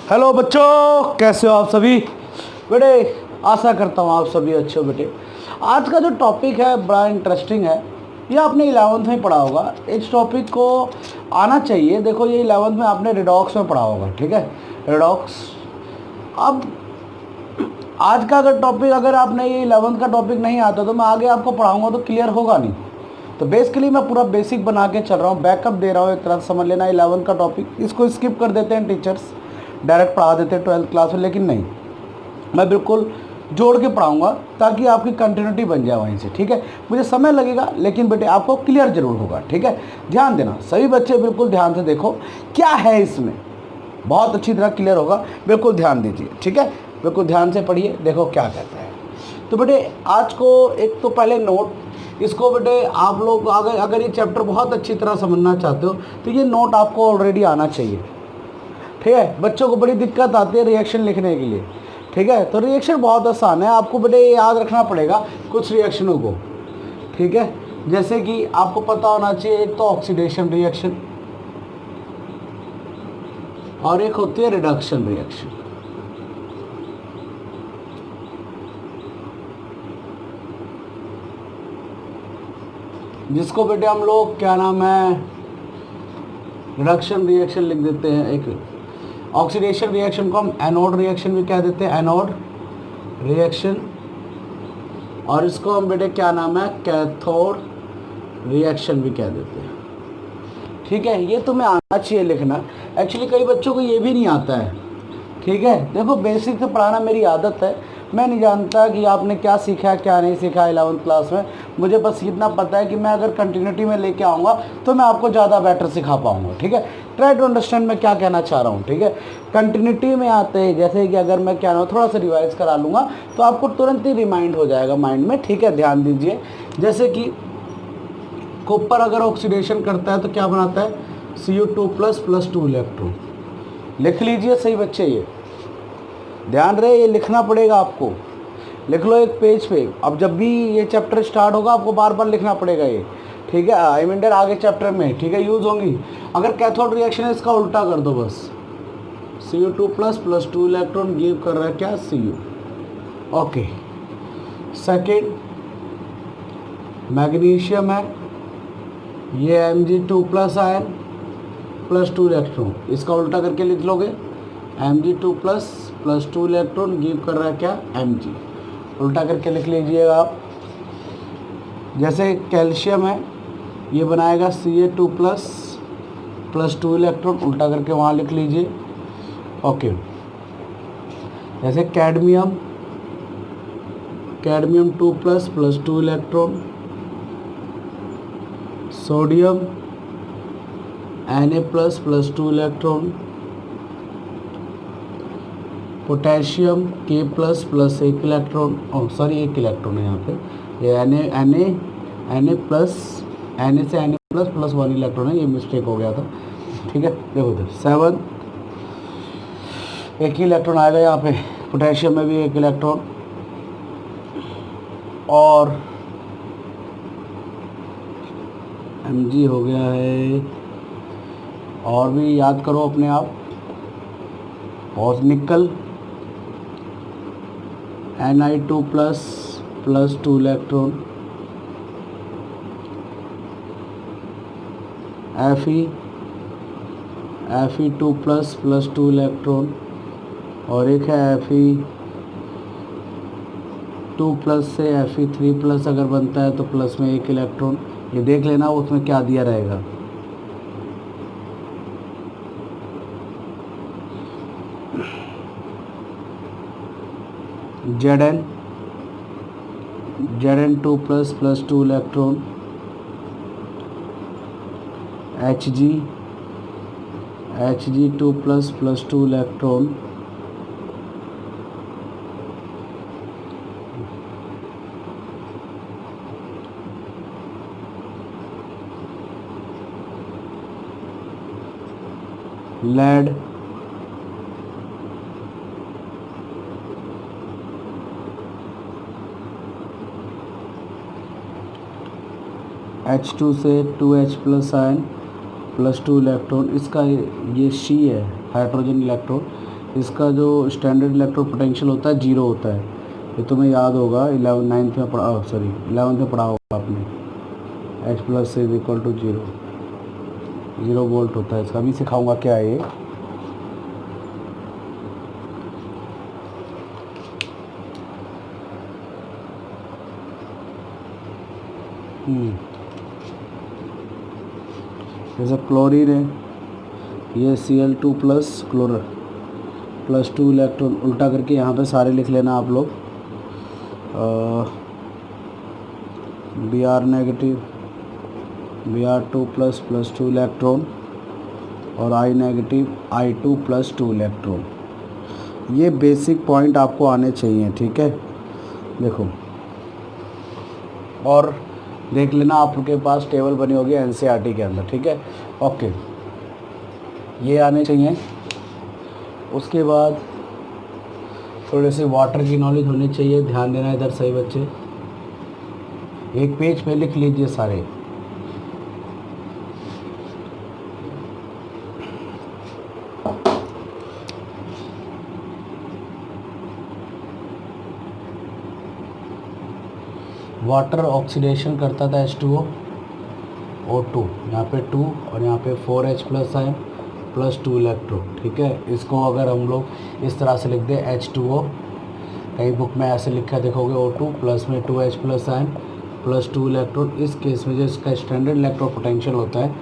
Hello बच्चों, कैसे हो आप सभी? बेटे आशा करता हूँ आप सभी अच्छे हो। बेटे आज का जो टॉपिक है बड़ा इंटरेस्टिंग है। ये आपने 11th में पढ़ा होगा, इस टॉपिक को आना चाहिए। देखो ये 11th में आपने रिडॉक्स में पढ़ा होगा, ठीक है, रिडॉक्स। अब आज का अगर टॉपिक, अगर आपने ये 11th का टॉपिक नहीं आता तो मैं आगे आपको पढ़ाऊँगा तो क्लियर होगा नहीं। तो बेसिकली मैं पूरा बेसिक बना के चल रहा हूँ, बैकअप दे रहा हूँ, एक तरह से समझ लेना। 11th का टॉपिक इसको स्किप कर देते हैं टीचर्स, डायरेक्ट पढ़ा देते हैं 12th क्लास में, लेकिन नहीं, मैं बिल्कुल जोड़ के पढ़ाऊंगा ताकि आपकी कंटिन्यूटी बन जाए वहीं से, ठीक है। मुझे समय लगेगा लेकिन बेटे आपको क्लियर जरूर होगा, ठीक है। ध्यान देना सभी बच्चे, बिल्कुल ध्यान से देखो क्या है इसमें, बहुत अच्छी तरह क्लियर होगा, बिल्कुल ध्यान दीजिए, ठीक है। बिल्कुल ध्यान से पढ़िए, देखो क्या कहता है। तो बेटे आज को एक तो पहले नोट, इसको बेटे आप लोग अगर ये चैप्टर बहुत अच्छी तरह समझना चाहते हो तो ये नोट आपको ऑलरेडी आना चाहिए, ठीक है। बच्चों को बड़ी दिक्कत आती है रिएक्शन लिखने के लिए, ठीक है। तो रिएक्शन बहुत आसान है, आपको बेटे याद रखना पड़ेगा कुछ रिएक्शनों को, ठीक है। जैसे कि आपको पता होना चाहिए, एक तो ऑक्सीडेशन रिएक्शन और एक होती है रिडक्शन रिएक्शन। जिसको बेटे हम लोग क्या नाम है, रिडक्शन रिएक्शन लिख देते हैं। एक ऑक्सीडेशन रिएक्शन को हम एनोड रिएक्शन भी कह देते हैं, एनोड रिएक्शन। और इसको हम बेटे क्या नाम है, कैथोड रिएक्शन भी कह देते हैं, ठीक है। ये तुम्हें आना चाहिए लिखना। एक्चुअली कई बच्चों को ये भी नहीं आता है, ठीक है। देखो बेसिक से पढ़ाना मेरी आदत है, मैं नहीं जानता कि आपने क्या सीखा है क्या नहीं सीखा 11th क्लास में। मुझे बस इतना पता है कि मैं अगर कंटिन्यूटी में लेके आऊँगा तो मैं आपको ज़्यादा बेटर सिखा पाऊँगा, ठीक है। ट्राई टू अंडरस्टैंड मैं क्या कहना चाह रहा हूँ, ठीक है। कंटिन्यूटी में आते हैं, जैसे कि अगर मैं क्या थोड़ा सा रिवाइज करा लूँगा तो आपको तुरंत ही रिमाइंड हो जाएगा माइंड में, ठीक है। ध्यान दीजिए, जैसे कि कॉपर अगर ऑक्सीडेशन करता है तो क्या बनाता है, Cu2 प्लस 2 इलेक्ट्रॉन। लिख लीजिए सही बच्चे, ये ध्यान रहे, ये लिखना पड़ेगा आपको, लिख लो एक पेज पे। अब जब भी ये चैप्टर स्टार्ट होगा आपको बार बार लिखना पड़ेगा ये, ठीक है। आई मीन आगे चैप्टर में, ठीक है, यूज होंगी। अगर कैथोड रिएक्शन है इसका उल्टा कर दो बस, Cu2 प्लस 2 इलेक्ट्रॉन गिव कर रहा है क्या, Cu, ओके। सेकेंड मैग्नीशियम है, ये Mg2 plus ion plus 2 electron, इसका उल्टा करके लिख लोगे Mg2 प्लस 2 इलेक्ट्रॉन गिव कर रहा है क्या, Mg, उल्टा करके लिख लीजिएगा आप। जैसे कैल्शियम है, ये बनाएगा Ca2 प्लस 2 इलेक्ट्रॉन, उल्टा करके वहाँ लिख लीजिए, ओके। जैसे cadmium 2 plus 2 electron. Sodium Na plus 2 electron. Potassium K plus 1 electron, sorry 1 electron है यहाँ पे, ये Na से Na प्लस 1 इलेक्ट्रॉन है, ये मिस्टेक हो गया था, ठीक है। देखो तो 7 1 ही इलेक्ट्रॉन आएगा यहाँ पे, पोटेशियम में भी 1 इलेक्ट्रॉन। और Mg हो गया है, और भी याद करो अपने आप। और निकल Ni2 plus 2 electron. Fe2 plus 2 electron. और एक है Fe2 प्लस से Fe3 प्लस अगर बनता है तो प्लस में 1 इलेक्ट्रॉन, ये देख लेना उसमें क्या दिया रहेगा। Zn2 plus 2 electron. Hg2 plus 2 electron. Lead H2 से 2H प्लस 2 इलेक्ट्रॉन, इसका ये C है हाइड्रोजन इलेक्ट्रॉन, इसका जो स्टैंडर्ड इलेक्ट्रो पोटेंशियल होता है 0 होता है। ये तुम्हें याद होगा 11th में पढ़ा, सॉरी 11th में पढ़ा होगा आपने। H plus is equal to 0 volt होता है इसका। भी सिखाऊंगा क्या है ये। जैसे क्लोरीन है, ये Cl2 प्लस क्लोर प्लस 2 इलेक्ट्रॉन, उल्टा करके यहाँ पे सारे लिख लेना आप लोग। Br negative, Br2 plus 2 electron, और I negative I2 plus 2 electron. ये बेसिक पॉइंट आपको आने चाहिए, ठीक है। देखो, और देख लेना आपके पास टेबल बनी होगी NCERT के अंदर, ठीक है। ओके, ये आने चाहिए। उसके बाद थोड़े से वाटर की नॉलेज होनी चाहिए। ध्यान देना इधर सही बच्चे, एक पेज पे लिख लीजिए सारे। वाटर ऑक्सीडेशन करता था H2O O2, यहाँ पे 2 और यहाँ पे 4H plus ion plus 2 electron, ठीक है। इसको अगर हम लोग इस तरह से लिख दें H2O, कई बुक में ऐसे लिखा देखोगे O2 प्लस में 2H plus ion plus 2 electron. इस केस में जो इसका स्टैंडर्ड इलेक्ट्रो पोटेंशियल होता है,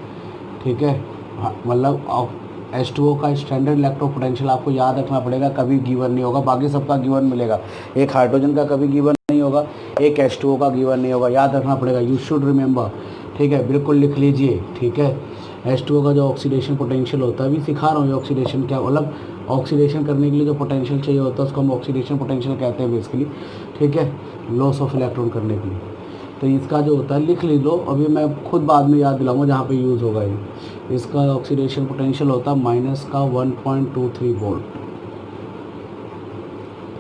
ठीक है, मतलब H2O का स्टैंडर्ड इलेक्ट्रो पोटेंशियल आपको याद रखना पड़ेगा, कभी गिवन नहीं होगा। बाकी सबका गिवन मिलेगा, एक हाइड्रोजन का कभी गिवन नहीं होगा, एक H2O का गिवन नहीं होगा, याद रखना पड़ेगा। यू शुड रिमेंबर, ठीक है, बिल्कुल लिख लीजिए, ठीक है। H2O का जो ऑक्सीडेशन पोटेंशियल होता है, अभी सिखा रहा हूँ ऑक्सीडेशन क्या, मतलब ऑक्सीडेशन करने के लिए जो पोटेंशियल चाहिए होता है उसको हम ऑक्सीडेशन पोटेंशियल कहते हैं बेसिकली, ठीक है, लॉस ऑफ इलेक्ट्रॉन करने के लिए। तो इसका जो होता है लिख ली लो, अभी मैं खुद बाद में याद दिलाऊंगा जहाँ पे यूज़ होगा ये। इसका ऑक्सीडेशन पोटेंशियल होता है माइनस का 1.23 वोल्ट,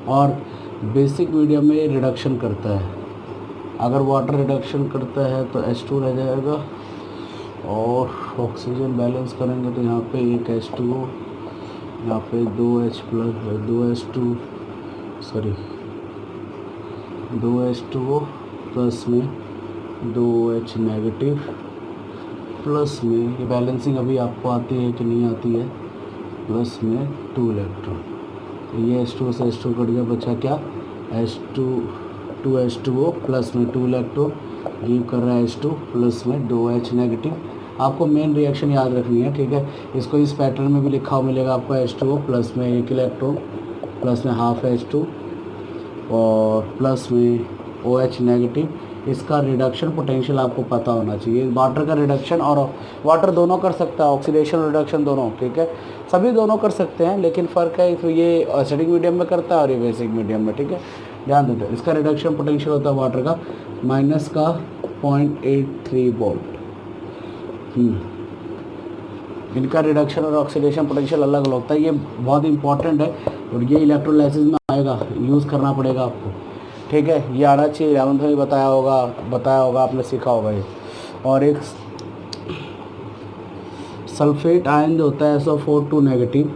और बेसिक मीडियम में रिडक्शन करता है। अगर वाटर रिडक्शन करता है तो H2 रह जाएगा, और ऑक्सीजन बैलेंस करेंगे तो यहाँ पे एक H2O, यहाँ पे 2H प्लस 2H2O प्लस में 2H नेगेटिव प्लस में, ये बैलेंसिंग अभी आपको आती है कि नहीं आती है, प्लस में 2 इलेक्ट्रॉन। ये H2O से H2 कट गया, बचा क्या H2O प्लस में 2 इलेक्ट्रॉन गिव कर रहा है H2 प्लस में 2H नेगेटिव। आपको मेन रिएक्शन याद रखनी है, ठीक है। इसको इस पैटर्न में भी लिखा हुआ मिलेगा आपको, H2O प्लस में 1 इलेक्ट्रॉन प्लस में हाफ H2 और प्लस में OH नेगेटिव। इसका रिडक्शन पोटेंशियल आपको पता होना चाहिए। वाटर का रिडक्शन, और वाटर दोनों कर सकता है, ऑक्सीडेशन रिडक्शन दोनों, ठीक है, सभी दोनों कर सकते हैं, लेकिन फ़र्क है, तो ये एसिडिक मीडियम में करता है और ये बेसिक मीडियम में, ठीक है, ध्यान देते। इसका रिडक्शन पोटेंशियल होता है वाटर का माइनस का 0.83 वोल्ट। इनका रिडक्शन और ऑक्सीडेशन पोटेंशियल अलग अलग होता है, ये बहुत इंपॉर्टेंट है, और ये इलेक्ट्रोलाइसिस में आएगा, यूज़ करना पड़ेगा आपको, ठीक है। ये आना चाहिए, 11th में बताया होगा आपने, सीखा होगा ये। और एक सल्फेट आयन जो होता है SO4 नेगेटिव,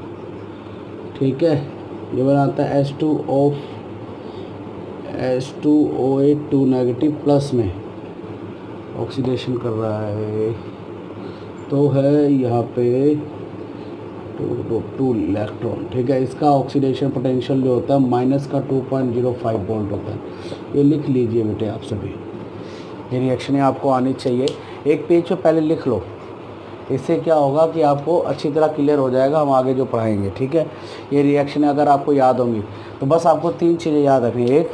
ठीक है, ये बनाता है H2OH 2 नेगेटिव प्लस में ऑक्सीडेशन कर रहा है, तो है यहाँ पे 2 इलेक्ट्रॉन, ठीक है। इसका ऑक्सीडेशन पोटेंशियल जो होता है माइनस का 2.05 वोल्ट होता है। ये लिख लीजिए बेटे आप सभी, ये रिएक्शनें आपको आनी चाहिए, एक पेज पे पहले लिख लो। इससे क्या होगा कि आपको अच्छी तरह क्लियर हो जाएगा, हम आगे जो पढ़ाएंगे, ठीक है। ये रिएक्शनें अगर आपको याद होंगी तो बस आपको 3 चीज़ें याद रखनी है। एक,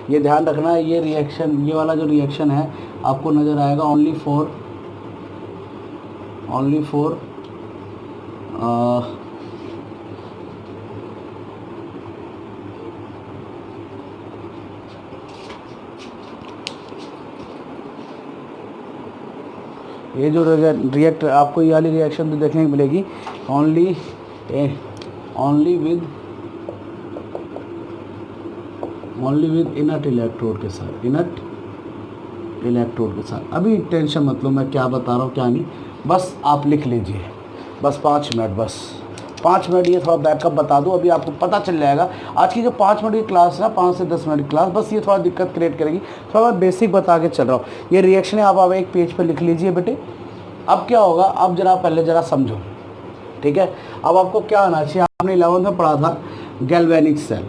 ये ध्यान रखना, ये रिएक्शन, ये वाला जो रिएक्शन है आपको नज़र आएगा ओनली फॉर ये जो रिएक्ट आपको ये वाली रिएक्शन तो देखने को मिलेगी ओनली विद इनर्ट इलेक्ट्रोड के साथ, इलेक्ट्रोड के साथ। अभी टेंशन मत लो मैं क्या बता रहा हूँ क्या नहीं, बस आप लिख लीजिए, बस 5 मिनट, बस 5 मिनट ये थोड़ा बैकअप बता दूं, अभी आपको पता चल जाएगा। आज की जो 5 मिनट की क्लास है ना, 5 से 10 मिनट की क्लास, बस ये थोड़ा दिक्कत क्रिएट करेगी। थोड़ा मैं बेसिक बता के चल रहा हूँ। ये रिएक्शन है, आप एक पेज पर लिख लीजिए बेटे। अब क्या होगा, अब जरा पहले जरा समझो, ठीक है। अब आपको क्या आना चाहिए, आपने 11th में पढ़ा था गैल्वेनिक सेल,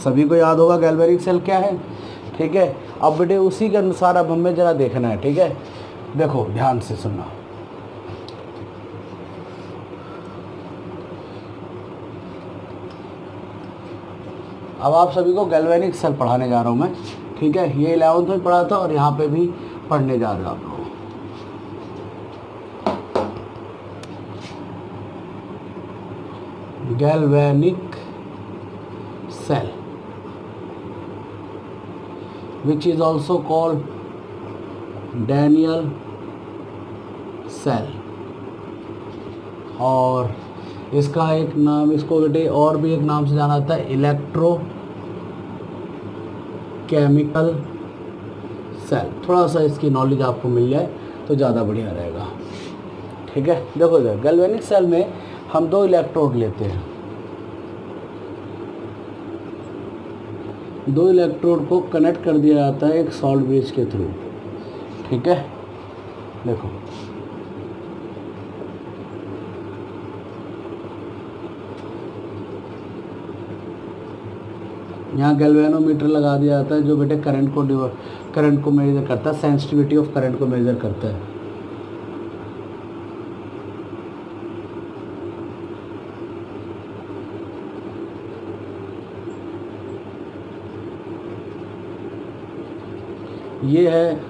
सभी को याद होगा गैल्वेनिक सेल क्या है, ठीक है। अब बेटे उसी के अनुसार अब हमें जरा देखना है, ठीक है। देखो ध्यान से सुनना, अब आप सभी को गैल्वेनिक सेल पढ़ाने जा रहा हूँ मैं, ठीक है। ये 11th में पढ़ा था और यहाँ पे भी पढ़ने जा रहे हो आप लोग। galvanic cell which is also called Daniel cell, और इसका एक नाम, इसको बेटे और भी एक नाम से जाना जाता है इलेक्ट्रोकेमिकल सेल। थोड़ा सा इसकी नॉलेज आपको मिल जाए तो ज़्यादा बढ़िया रहेगा, ठीक है। देखो इधर गैल्वेनिक सेल में हम 2 इलेक्ट्रोड लेते हैं, 2 इलेक्ट्रोड को कनेक्ट कर दिया जाता है एक सॉल्ट ब्रिज के थ्रू, ठीक है। देखो यहाँ गैल्वेनोमीटर लगा दिया जाता है जो बेटे करंट को मेजर करता है, सेंसिटिविटी ऑफ करंट को मेजर करता है। ये है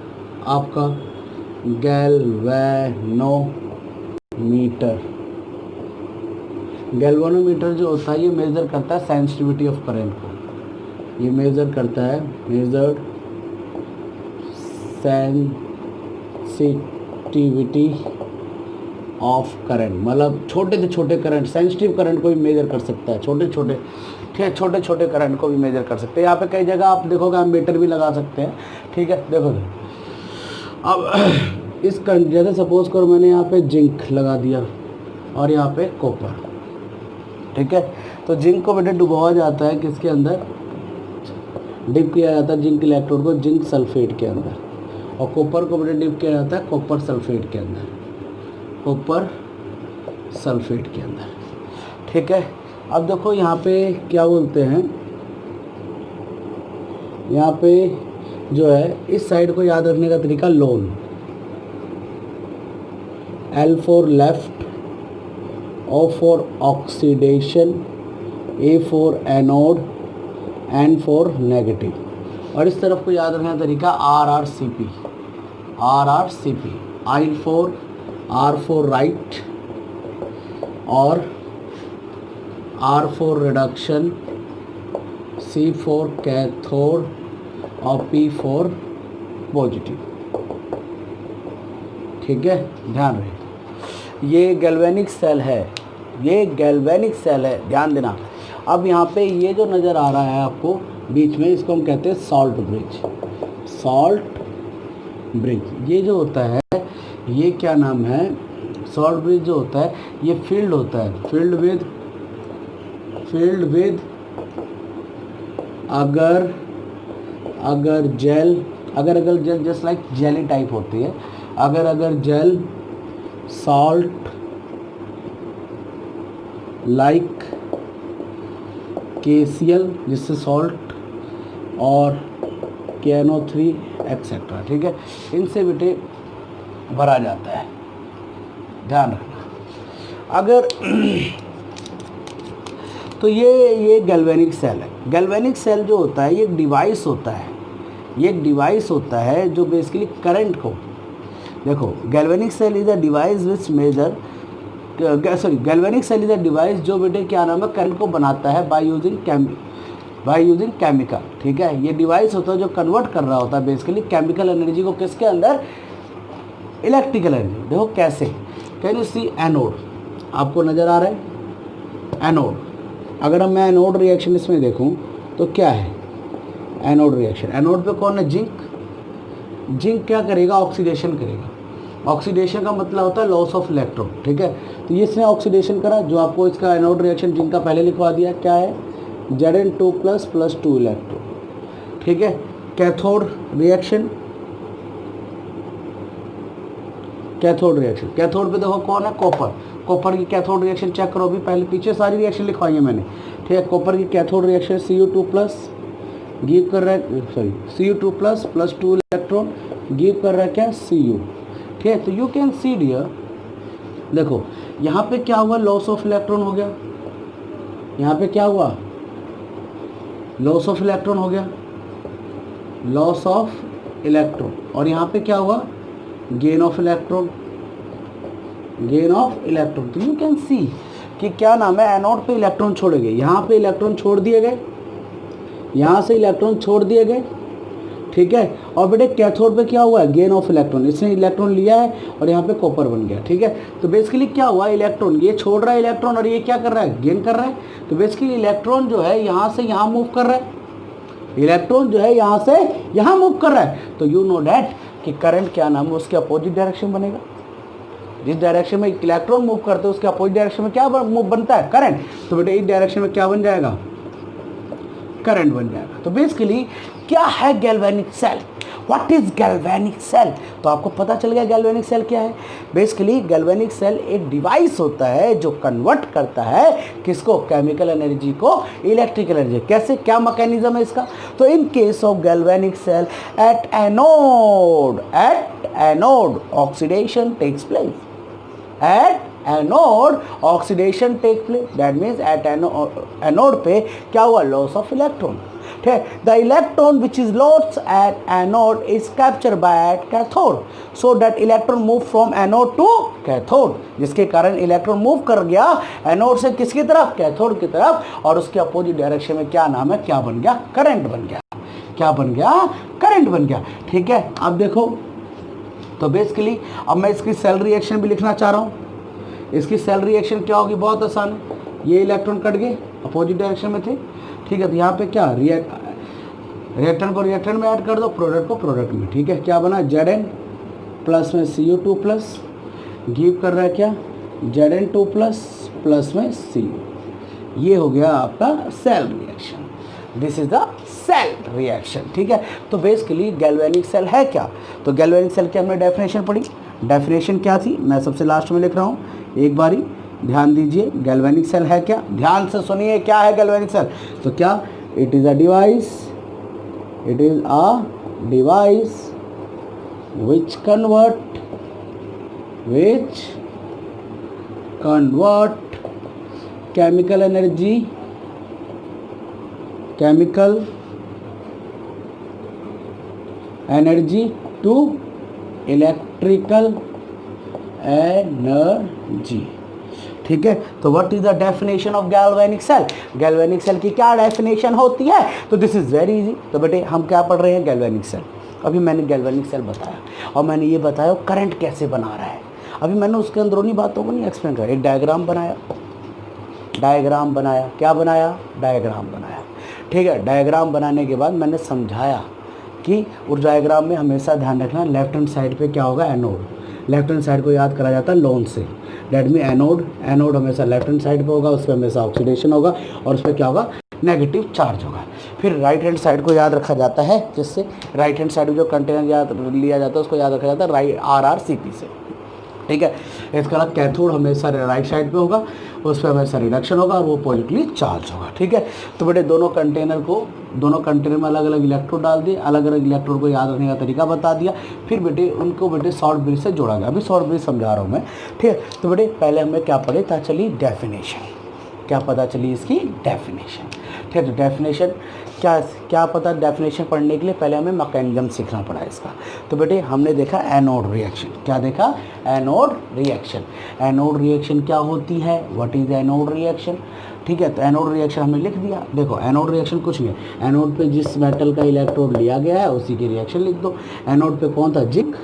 आपका गैल्वेनोमीटर। गैल्वेनोमीटर जो होता है ये मेज़र करता है सेंसिटिविटी ऑफ करंट को, ये मेज़र करता है मेजर्ड सेंसिटिविटी ऑफ करंट, मतलब छोटे से छोटे करंट, सेंसिटिव करंट को भी मेजर कर सकता है, छोटे छोटे करंट को भी मेजर कर सकते हैं। यहाँ पे कई जगह आप देखोगे आप मीटर भी लगा सकते हैं, ठीक है। देखो अब इस करंट, जैसे सपोज करो मैंने यहाँ पे जिंक लगा दिया और यहाँ पे कॉपर, ठीक है। तो जिंक को बेटे डुबाया जाता है किसके अंदर, डिप किया जाता है जिंक इलेक्ट्रोड को जिंक सल्फेट के अंदर, और कॉपर को बेटे डिप किया जाता है कॉपर सल्फेट के अंदर, कॉपर सल्फेट के अंदर, ठीक है। अब देखो यहाँ पे क्या बोलते हैं, यहाँ पे जो है इस साइड को याद रखने का तरीका loan, L for left, O for oxidation, A for anode, N for negative, और इस तरफ को याद रखने का तरीका RRCP, R फॉर राइट, और R for reduction, C for cathode, और P फॉर पॉजिटिव, ठीक है। ध्यान रहे ये गैल्वेनिक सेल है, ये गैल्वेनिक सेल है, ध्यान देना। अब यहाँ पे ये जो नज़र आ रहा है आपको बीच में, इसको हम कहते हैं सॉल्ट ब्रिज, सॉल्ट ब्रिज। ये जो होता है ये क्या नाम है, सॉल्ट ब्रिज जो होता है ये फील्ड होता है, फील्ड विद अगर gel just like jelly type होती है, अगर जेल सॉल्ट लाइक KCl जिससे सॉल्ट, और KNO3 एक्सेट्रा, ठीक है, इनसे बेटे भरा जाता है, ध्यान रखना। अगर तो ये गैल्वेनिक सेल है। गैल्वेनिक सेल जो होता है ये एक डिवाइस होता है, ये एक डिवाइस होता है जो बेसिकली करंट को, देखो galvanic cell is a device which measure, galvanic cell is a device जो बेटे क्या नाम है करंट को बनाता है बाय यूजिंग केमिकल, ठीक है। ये डिवाइस होता है जो कन्वर्ट कर रहा होता है बेसिकली केमिकल एनर्जी को किसके अंदर, इलेक्ट्रिकल एनर्जी। देखो कैसे, कैन यू सी एनोड, आपको नज़र आ रहा है एनोड। अगर हम मैं एनोड रिएक्शन इसमें देखूं तो क्या है एनोड रिएक्शन, एनोड पे कौन है जिंक, जिंक क्या करेगा ऑक्सीडेशन करेगा, ऑक्सीडेशन का मतलब होता है लॉस ऑफ इलेक्ट्रॉन, ठीक है। तो ये इसने ऑक्सीडेशन करा, जो आपको इसका एनोड रिएक्शन जिनका पहले लिखवा दिया क्या है, Zn2 प्लस 2 इलेक्ट्रॉन, ठीक है। Cathode reaction, cathode reaction, cathode पे देखो कौन है, कॉपर, कॉपर की कैथोड रिएक्शन चेक करो, अभी पहले पीछे सारी रिएक्शन लिखवाई है मैंने, ठीक है। कॉपर की cathode reaction Cu2 plus give कर रहा है, sorry Cu2 plus 2 electron give कर रहा है क्या, Cu, ठीक है। तो यू कैन सी डियर, देखो यहाँ पे क्या हुआ, लॉस ऑफ इलेक्ट्रॉन हो गया, यहाँ पे क्या हुआ, लॉस ऑफ इलेक्ट्रॉन हो गया, लॉस ऑफ इलेक्ट्रॉन, और यहाँ पे क्या हुआ, gain of electron, gain of electron. तो यू कैन सी कि क्या नाम है, एनोड पे इलेक्ट्रॉन छोड़े गए, यहाँ पे इलेक्ट्रॉन छोड़ दिए गए, यहाँ से इलेक्ट्रॉन छोड़ दिए गए, ठीक है। और बेटे कैथोड पे क्या हुआ है, गेन ऑफ इलेक्ट्रॉन, इसने इलेक्ट्रॉन लिया है और यहाँ पे कॉपर बन गया, ठीक है। तो बेसिकली क्या हुआ, इलेक्ट्रॉन ये छोड़ रहा है इलेक्ट्रॉन और ये क्या कर रहा है, गेन कर रहा है। तो बेसिकली इलेक्ट्रॉन जो है यहाँ से यहाँ मूव कर रहा है, इलेक्ट्रॉन जो है यहाँ से यहाँ मूव कर रहा है। तो यू नो डैट कि करंट क्या नाम है, उसके अपोजिट डायरेक्शन बनेगा, जिस डायरेक्शन में इलेक्ट्रॉन मूव करते हैं उसके अपोजिट डायरेक्शन में क्या मूव बनता है, करंट। तो बेटे इस डायरेक्शन में क्या बन जाएगा, करंट बन जाएगा। तो बेसिकली क्या है galvanic cell, what is galvanic cell, तो आपको पता चल गया गैल्वेनिक सेल क्या है। बेसिकली गैल्वेनिक सेल एक डिवाइस होता है जो कन्वर्ट करता है किसको, केमिकल एनर्जी को इलेक्ट्रिकल एनर्जी। कैसे, क्या मैकेनिज्म है इसका, तो in case of galvanic cell at anode oxidation takes place, at anode oxidation take place, that means at anode पे क्या हुआ, लॉस ऑफ इलेक्ट्रॉन, ठीक है। The electron which is lost at anode is captured by at cathode, so that electron move from anode to cathode, जिसके कारण electron move कर गया anode से किसकी तरफ, कैथोड की तरफ, और उसके अपोजिट डायरेक्शन में क्या नाम है, क्या बन गया, करंट बन गया, क्या बन गया, करंट बन गया, ठीक है। अब देखो, तो बेसिकली अब मैं इसकी सेल रिएक्शन भी लिखना चाह रहा हूँ। इसकी सेल रिएक्शन क्या होगी, बहुत आसान है, ये इलेक्ट्रॉन कट गए, अपोजिट डायरेक्शन में थे, ठीक है। तो यहाँ पे क्या, रिएक्टेंट को रिएक्टेंट में ऐड कर दो, प्रोडक्ट को प्रोडक्ट में, ठीक है। क्या बना, Zn प्लस में Cu2 प्लस गिव कर रहा है क्या, Zn2 प्लस में Cu, ये हो गया आपका cell reaction, this is the cell reaction, ठीक है। तो बेसिकली गैल्वेनिक सेल है क्या, तो गैल्वेनिक सेल की हमने डेफिनेशन पढ़ी, डेफिनेशन क्या थी, मैं सबसे लास्ट में लिख रहा हूँ, एक बारी ध्यान दीजिए। गैल्वेनिक सेल है क्या, ध्यान से सुनिए, क्या है गैल्वेनिक सेल, तो क्या, it is a device, it is a device which convert chemical energy to electrical energy, ठीक है। तो what is the definition of galvanic cell, galvanic cell की क्या डेफिनेशन होती है, तो दिस इज वेरी इजी। तो बेटे हम क्या पढ़ रहे हैं, गैल्वेनिक सेल। अभी मैंने गैल्वेनिक सेल बताया और मैंने ये बताया करंट कैसे बना रहा है, अभी मैंने उसके अंदरूनी बातों को नहीं एक्सप्लेन करा। एक डायग्राम बनाया, क्या बनाया, डायग्राम बनाया, ठीक है। डायग्राम बनाने के बाद मैंने समझाया कि उस डायग्राम में हमेशा ध्यान रखना, लेफ्ट हैंड साइड पे क्या होगा, एनोड, लेफ्ट हैंड साइड को याद करा जाता है लोन से, डेट में एनोड हमेशा लेफ्ट हैंड साइड पे होगा, उस पर हमेशा ऑक्सीडेशन होगा और उस पर क्या होगा, नेगेटिव चार्ज होगा। फिर राइट हैंड साइड को याद रखा जाता है, जिससे राइट हैंड साइड में जो कंटेनर याद लिया जाता है उसको याद रखा जाता है RRCP से, ठीक है। इसका मतलब कैथोड हमेशा राइट साइड पे होगा, उस पर हमेशा रिडक्शन होगा और वो पॉजिटिवली चार्ज होगा, ठीक है। तो बेटे दोनों कंटेनर में अलग अलग इलेक्ट्रोड डाल दिए, अलग अलग इलेक्ट्रोड को याद रखने का तरीका बता दिया, फिर बेटे उनको शॉर्ट ब्रिज से जोड़ा गया। अभी शॉर्ट ब्रिज समझा रहा हूँ मैं, ठीक है। तो बेटे पहले हमें क्या पढ़े था, चलिए डेफिनेशन, क्या पता चली इसकी डेफिनेशन, ठीक है। तो डेफिनेशन क्या पता, डेफिनेशन पढ़ने के लिए पहले हमें मैकेनिज्म सीखना पड़ा इसका। तो बेटे हमने देखा एनोड रिएक्शन, क्या देखा, एनोड रिएक्शन क्या होती है, व्हाट इज एनोड रिएक्शन, ठीक है। तो एनोड रिएक्शन हमने लिख दिया। देखो एनोड रिएक्शन कुछ नहीं है, एनोड पे जिस मेटल का इलेक्ट्रोड लिया गया है उसी की रिएक्शन लिख दो। एनोड पे कौन था, जिंक,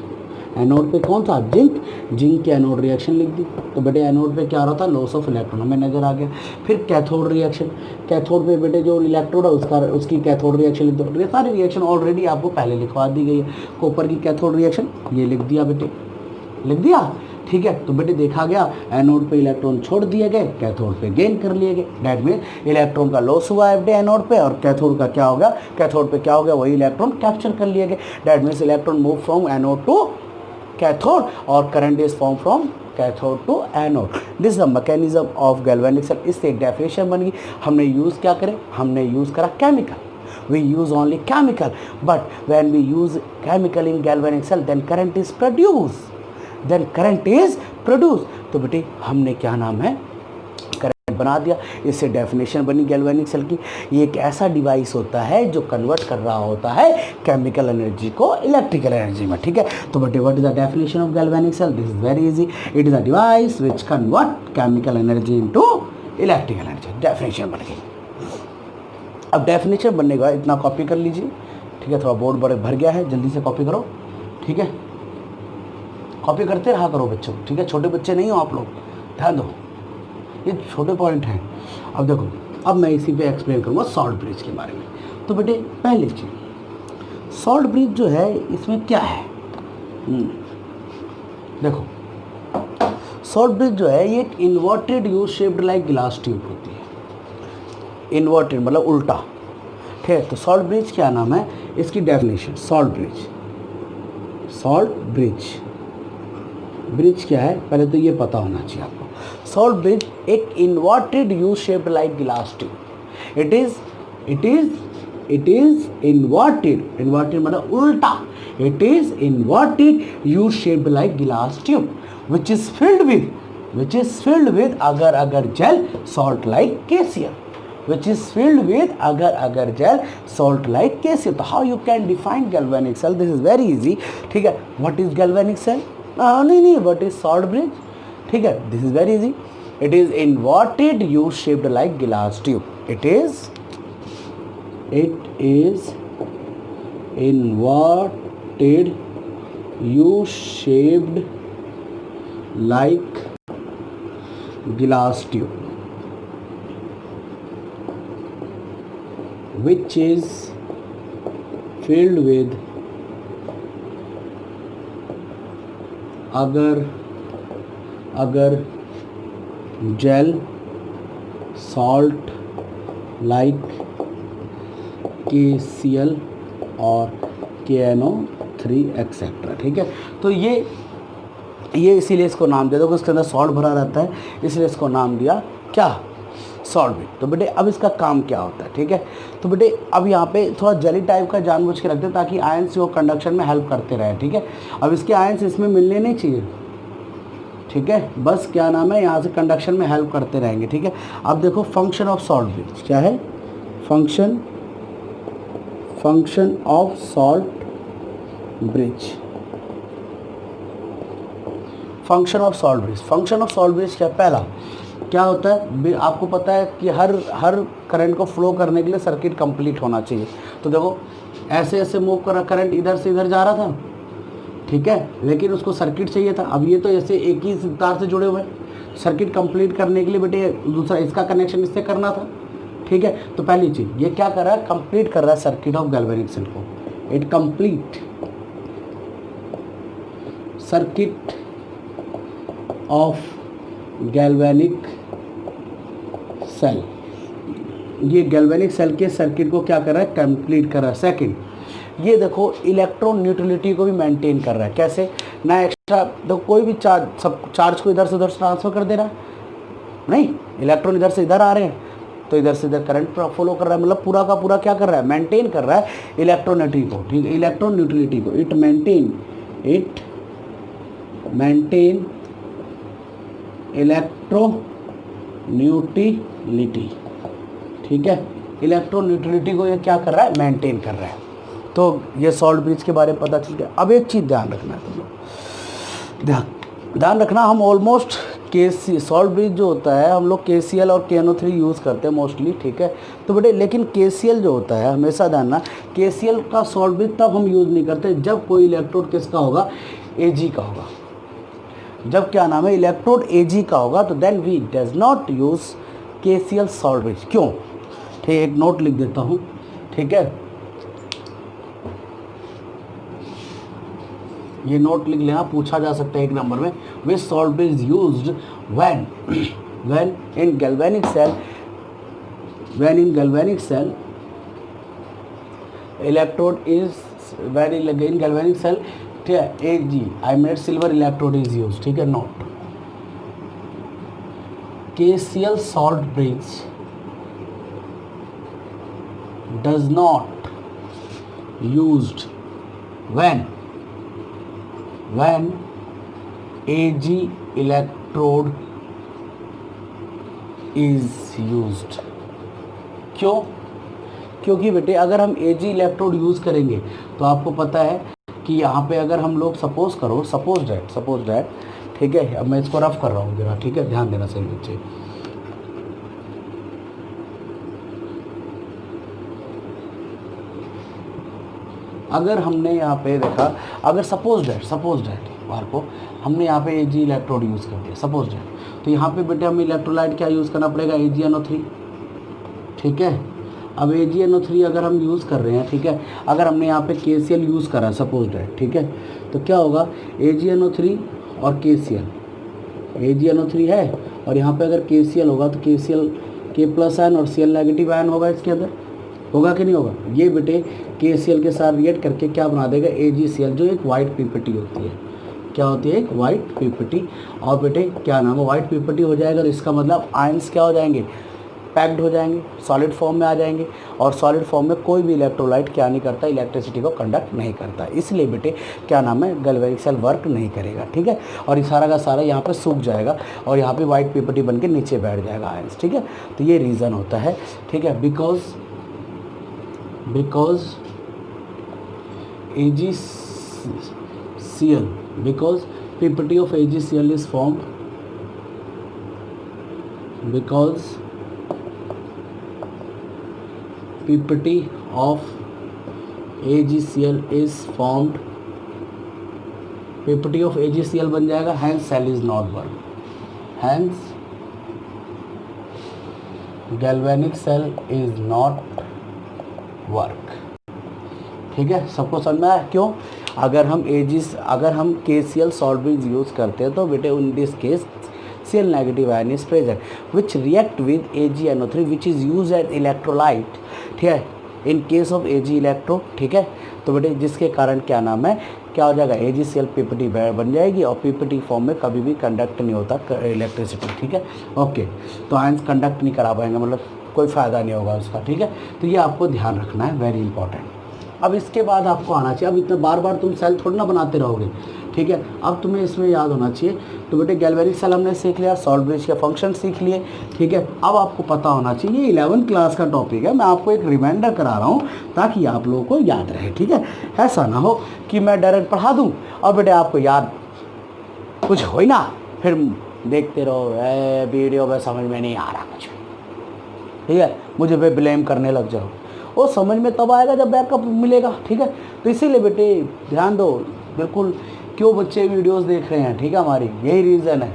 एनोड पे कौन था, जिंक की एनोड रिएक्शन लिख दी। तो बेटे एनोड पे क्या हो रहा था, लॉस ऑफ इलेक्ट्रॉन हमें नजर आ गया। फिर कैथोड रिएक्शन, कैथोड पे बेटे जो इलेक्ट्रोड है उसकी कैथोड रिएक्शन लिख दो। ये सारी रिएक्शन ऑलरेडी आपको पहले लिखवा दी गई है। कॉपर की कैथोड रिएक्शन ये लिख दिया बेटे, लिख दिया, ठीक है। तो बेटे देखा गया एनोड पे इलेक्ट्रॉन छोड़ दिए गए, कैथोड पे गेन कर लिए गए। दैट मीन इलेक्ट्रॉन का लॉस हुआ एवरी एनोड पे, और कैथोड का क्या हो गया, कैथोड पे क्या हो गया, वही इलेक्ट्रॉन कैप्चर कर लिए गए। That means electron move from anode to cathode और current is form from cathode to anode. This is the mechanism of galvanic cell. इससे एक डेफिनेशन बन गई। हमने यूज़ क्या करे, हमने यूज़ करा chemical, we use only chemical, but when we use chemical in galvanic cell then current is produced, तो बेटे हमने क्या नाम है, करंट बना दिया। इससे डेफिनेशन बनी गैल्वेनिक सेल की। ये एक ऐसा डिवाइस होता है जो कन्वर्ट कर रहा होता है केमिकल एनर्जी को इलेक्ट्रिकल एनर्जी में, ठीक है। तो बेटे what is the definition of galvanic cell, this is very easy, it is a device which convert chemical energy into electrical energy. Definition बन गई। अब डेफिनेशन बनने के बाद इतना कॉपी कर लीजिए, ठीक है। थोड़ा बोर्ड बड़े भर गया है, जल्दी से कॉपी करो, ठीक है। कॉपी करते रहा करो बच्चों, ठीक है। छोटे बच्चे नहीं हो आप लोग, ध्यान दो, ये छोटे पॉइंट हैं। अब देखो, अब मैं इसी पे एक्सप्लेन करूँगा सॉल्ट ब्रिज के बारे में। तो बेटे पहले चीज सॉल्ट ब्रिज जो है इसमें क्या है, देखो सॉल्ट ब्रिज जो है ये एक inverted U shaped like glass tube होती है। इन्वर्टेड मतलब उल्टा, ठीक है। तो सॉल्ट ब्रिज क्या नाम है, इसकी डेफिनेशन सॉल्ट ब्रिज क्या है पहले तो ये पता होना चाहिए आपको। सॉल्ट ब्रिज एक inverted U shaped like glass tube. It is inverted मतलब उल्टा। It is inverted U shaped like glass tube which is filled with अगर gel salt like KCl, which is filled with agar gel salt like KCl. So how you can define galvanic cell? This is very easy, ठीक है। What is galvanic cell? नहीं, what is salt bridge? ठीक है, this is very easy. It is inverted U shaped like glass tube. It is inverted U shaped like glass tube, which is filled with agar gel salt like KCl और KNO3 etcetera, ठीक है। तो ये इसीलिए इसको नाम दे दो, उसके अंदर सॉल्ट भरा रहता है, इसलिए इसको नाम दिया क्या, सॉल्ट ब्रिज। तो बेटे अब इसका काम क्या होता है, ठीक है। तो बेटे अब यहाँ पे थोड़ा जेली टाइप का जानबूझ के रखते हैं ताकि आयंस वो कंडक्शन में हेल्प करते रहे, ठीक है। अब इसके आयंस इसमें मिलने नहीं चाहिए, ठीक है, बस क्या नाम है यहाँ से कंडक्शन में हेल्प करते रहेंगे, ठीक है। अब देखो फंक्शन ऑफ सॉल्ट ब्रिज क्या है, function of salt bridge, function of salt bridge क्या, पहला क्या होता है, आपको पता है कि हर करंट को फ्लो करने के लिए सर्किट कंप्लीट होना चाहिए। तो देखो ऐसे ऐसे मूव कर रहा, करंट इधर से इधर जा रहा था, ठीक है, लेकिन उसको सर्किट चाहिए था। अब ये तो ऐसे एक ही तार से जुड़े हुए, सर्किट कंप्लीट करने के लिए बेटे दूसरा इसका कनेक्शन इससे करना था, ठीक है। तो पहली चीज़ ये क्या कर रहा है, कंप्लीट कर रहा है सर्किट ऑफ गैल्वेनिक सेल को। It complete circuit of galvanic cell, ये गैल्वेनिक सेल के सर्किट को क्या कर रहा है, कंप्लीट कर रहा है। सेकंड, ये देखो इलेक्ट्रॉन न्यूट्रलिटी को भी मेंटेन कर रहा है। कैसे, ना एक्स्ट्रा देखो कोई भी चार्ज को इधर से उधर ट्रांसफर कर दे रहा है, नहीं, इलेक्ट्रॉन इधर से इधर आ रहे हैं तो इधर से इधर करंट फॉलो कर रहा है, मतलब पूरा का पूरा क्या कर रहा है, मेंटेन कर रहा है इलेक्ट्रोनिटी को, ठीक है, इलेक्ट्रॉन न्यूट्रलिटी को। इट मेंटेन इलेक्ट्रोन्यूट्रलिटी, ठीक है, इलेक्ट्रोन्यूट्रलिटी को ये क्या कर रहा है, मेंटेन कर रहा है। तो ये सॉल्ट ब्रिज के बारे में पता चल गया। अब एक चीज़ ध्यान रखना है तुम लोग, ध्यान रखना, हम ऑलमोस्ट सॉल्ट ब्रिज जो होता है हम लोग KCl और KNO3 यूज़ करते हैं मोस्टली, ठीक है। तो बेटे लेकिन KCl जो होता है हमेशा जानना, KCl का सॉल्ट ब्रिज तब हम यूज़ नहीं करते जब कोई इलेक्ट्रोड किसका होगा, Ag का होगा। जब क्या नाम है, इलेक्ट्रोड Ag का होगा, तो then we does not use KCl salt bridge. क्यों, ठीक है, एक नोट लिख देता हूँ, ठीक है। ये नोट लिख लेना, पूछा जा सकता है एक नंबर में। Which salt is used when when in galvanic cell, when in galvanic cell electrode is when in galvanic cell, ठीक है, Ag I made silver electrode is use, ठीक है। Note KCl salt bridge does not used when Ag electrode is used। क्यों? क्योंकि बेटे अगर हम Ag electrode use करेंगे तो आपको पता है कि यहाँ पे अगर हम लोग सपोज दैट, ठीक है, अब मैं इसको रफ कर रहा हूँ जरा, ठीक है, ध्यान देना सही बच्चे। अगर हमने यहाँ पे देखा, अगर सपोज दैट बार को हमने यहाँ पे Ag इलेक्ट्रोड यूज़ कर दिया, सपोज दैट, तो यहाँ पे बेटे हमें इलेक्ट्रोलाइट क्या यूज़ करना पड़ेगा, AgNO3, ठीक है। अब AgNO3 अगर हम यूज़ कर रहे हैं, ठीक है, अगर हमने यहाँ पे KCl यूज़ करा सपोज दैट, ठीक है, तो क्या होगा, AgNO3 और KCl, AgNO3 है और यहाँ पे अगर KCl होगा तो KCl K+ आयन और Cl नेगेटिव आयन होगा इसके अंदर, होगा कि नहीं होगा। ये बेटे KCl के साथ रिएक्ट करके क्या बना देगा, AgCl, जो एक वाइट PPT होती है। क्या होती है, एक वाइट PPT। और बेटे क्या नाम है, वाइट PPT हो जाएगा, तो इसका मतलब आयंस क्या हो जाएंगे, पैक्ड हो जाएंगे, सॉलिड फॉर्म में आ जाएंगे। और सॉलिड फॉर्म में कोई भी इलेक्ट्रोलाइट क्या नहीं करता, इलेक्ट्रिसिटी को कंडक्ट नहीं करता, इसलिए बेटे क्या नाम है, गैल्वेनिक सेल वर्क नहीं करेगा, ठीक है। और ये सारा का सारा यहाँ पे सूख जाएगा और यहाँ पे वाइट PPT बन के नीचे बैठ जाएगा आयंस, ठीक है। तो ये रीज़न होता है, ठीक है, because AgCl, because PPT of AgCl is formed, because PPT of AgCl is formed, PPT of AgCl बन जाएगा, hence cell is not work, hence galvanic cell is not work, ठीक है। सबको समझ में आया क्यों? अगर हम KCl सॉल्ट ब्रिज यूज़ करते हैं तो बेटे in this case Cl negative ion is present which react with AgNO3 which is use as electrolyte, ठीक है, in case of Ag electro, ठीक है। तो बेटे जिसके कारण क्या नाम है, क्या हो जाएगा, AgCl PPT बन जाएगी और PPT फॉर्म में कभी भी कंडक्ट नहीं होता इलेक्ट्रिसिटी, ठीक है। ओके, तो आयंस कंडक्ट नहीं करा पाएंगे, मतलब कोई फ़ायदा नहीं होगा उसका, ठीक है। तो ये आपको ध्यान रखना है, वेरी इंपॉर्टेंट। अब इसके बाद आपको आना चाहिए, अब इतना बार बार तुम सेल थोड़ी ना बनाते रहोगे, ठीक है। अब तुम्हें इसमें याद होना चाहिए, तो बेटे गैल्वेनिक सेल हमने सीख लिया, सॉल्ट ब्रिज के फंक्शन सीख लिए, ठीक है। अब आपको पता होना चाहिए, ये 11th क्लास का टॉपिक है, मैं आपको एक रिमाइंडर करा रहा हूँ ताकि आप लोगों को याद रहे, ठीक है। ऐसा ना हो कि मैं डायरेक्ट पढ़ा दूँ और बेटे आपको याद कुछ हो ही ना, फिर देखते रहो वीडियो में समझ में नहीं आ रहा कुछ, ठीक है, मुझे पे ब्लेम करने लग जाओ। वो समझ में तब आएगा जब बैकअप मिलेगा, ठीक है। तो इसीलिए बेटे ध्यान दो, बिल्कुल क्यों बच्चे वीडियोस देख रहे हैं, ठीक है, हमारी यही रीज़न है,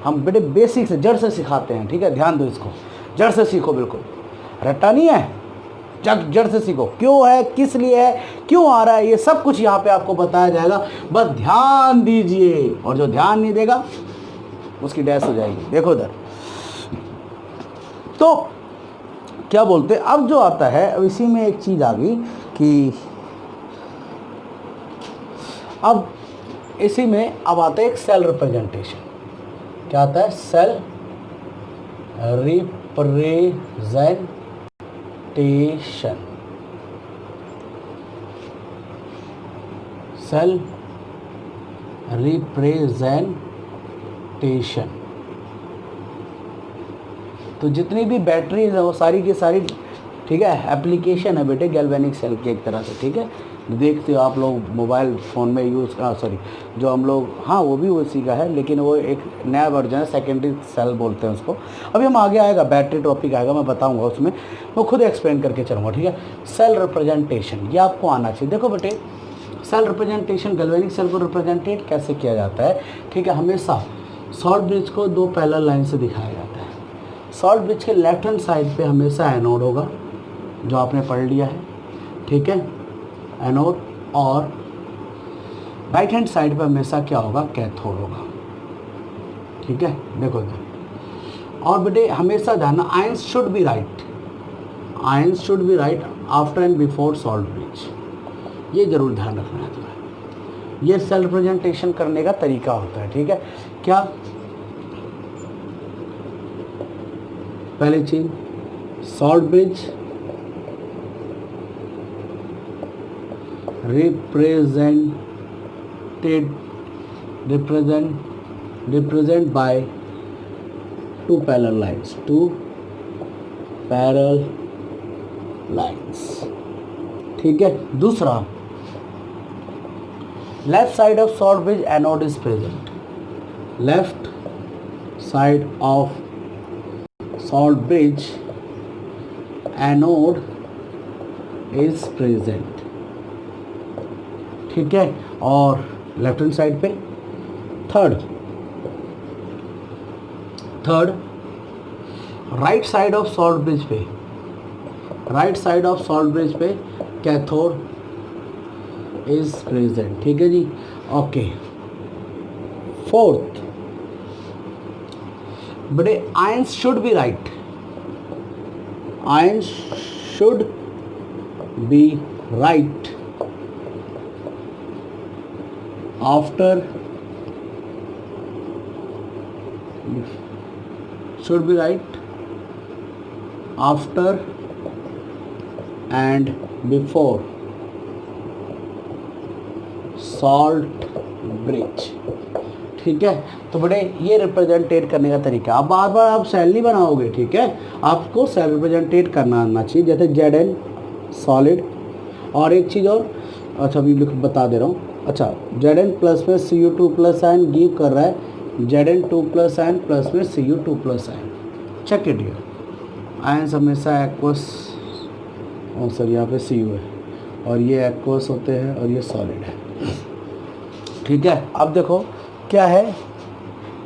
हम बेटे बेसिक से जड़ से सिखाते हैं, ठीक है। ध्यान दो, इसको जड़ से सीखो, बिल्कुल रट्टा नहीं है, जड़ से सीखो, क्यों है, किस लिए है, क्यों आ रहा है, ये सब कुछ यहाँ पे आपको बताया जाएगा, बस ध्यान दीजिए। और जो ध्यान नहीं देगा उसकी डैश हो जाएगी, देखो इधर। तो क्या बोलते हैं, अब जो आता है, अब इसी में एक चीज़ आ गई कि अब इसी में अब आता है एक सेल रिप्रेजेंटेशन। क्या आता है, सेल रिप्रेजेंटेशन, सेल रिप्रेजेंटेशन। तो जितनी भी बैटरी है वो सारी की सारी, ठीक है, एप्लीकेशन है बेटे गैल्वेनिक सेल की एक तरह से, ठीक है। देखते हो आप लोग मोबाइल फ़ोन में यूज़, सॉरी जो हम लोग, हाँ वो भी उसी का है, लेकिन वो एक नया वर्जन है, सेकेंडरी सेल बोलते हैं उसको। अभी हम आगे आएगा, बैटरी टॉपिक आएगा, मैं बताऊंगा उसमें, मैं खुद एक्सप्लेन करके चलूँगा, ठीक है। सेल रिप्रेजेंटेशन ये आपको आना चाहिए। देखो बेटे, सेल रिप्रेजेंटेशन, गैल्वेनिक सेल को रिप्रेजेंटेट कैसे किया जाता है, ठीक है। हमेशा सॉल्ट ब्रिज को दो पैरेलल लाइन से दिखाया जाता है। सॉल्ट ब्रिज के लेफ्ट हैंड साइड पे हमेशा एनोड होगा, जो आपने पढ़ लिया है, ठीक है, एनोड, और राइट हैंड साइड पे हमेशा क्या होगा, कैथोड होगा। ठीक है, देखो इधर। और बेटे हमेशा ध्यान, ions should be right, ions should be right after and before salt bridge, ये जरूर ध्यान रखना है तुम्हें। ये सेल रिप्रेजेंटेशन करने का तरीका होता है। ठीक है, क्या पहली चीज salt bridge represent by two parallel lines। ठीक है, दूसरा left side of salt bridge anode is present, left side of salt bridge anode is present. ठीक है, और लेफ्ट हैंड साइड पे third right side of salt bridge पे, right side of salt bridge पे cathode is present. ठीक है जी, okay. Fourth बड़े ions should be right, ions should be right after, should be right after and before salt bridge। ठीक है, तो बड़े ये रिप्रेजेंटेट करने का तरीका, आप बार बार आप सेल नहीं बनाओगे। ठीक है, आपको सेल रिप्रेजेंटेट करना आना चाहिए, जैसे Zn सॉलिड। और एक चीज़ और, अच्छा अभी बता दे रहा हूँ। अच्छा, Zn प्लस में Cu2 प्लस आयन गिव कर रहा है Zn2 प्लस आयन प्लस में Cu2 plus ion. Check it here, ions हमेशा एक्वस, और सर यहाँ पे Cu है, और ये एक्वस होते हैं और ये सॉलिड है। ठीक है, अब देखो क्या है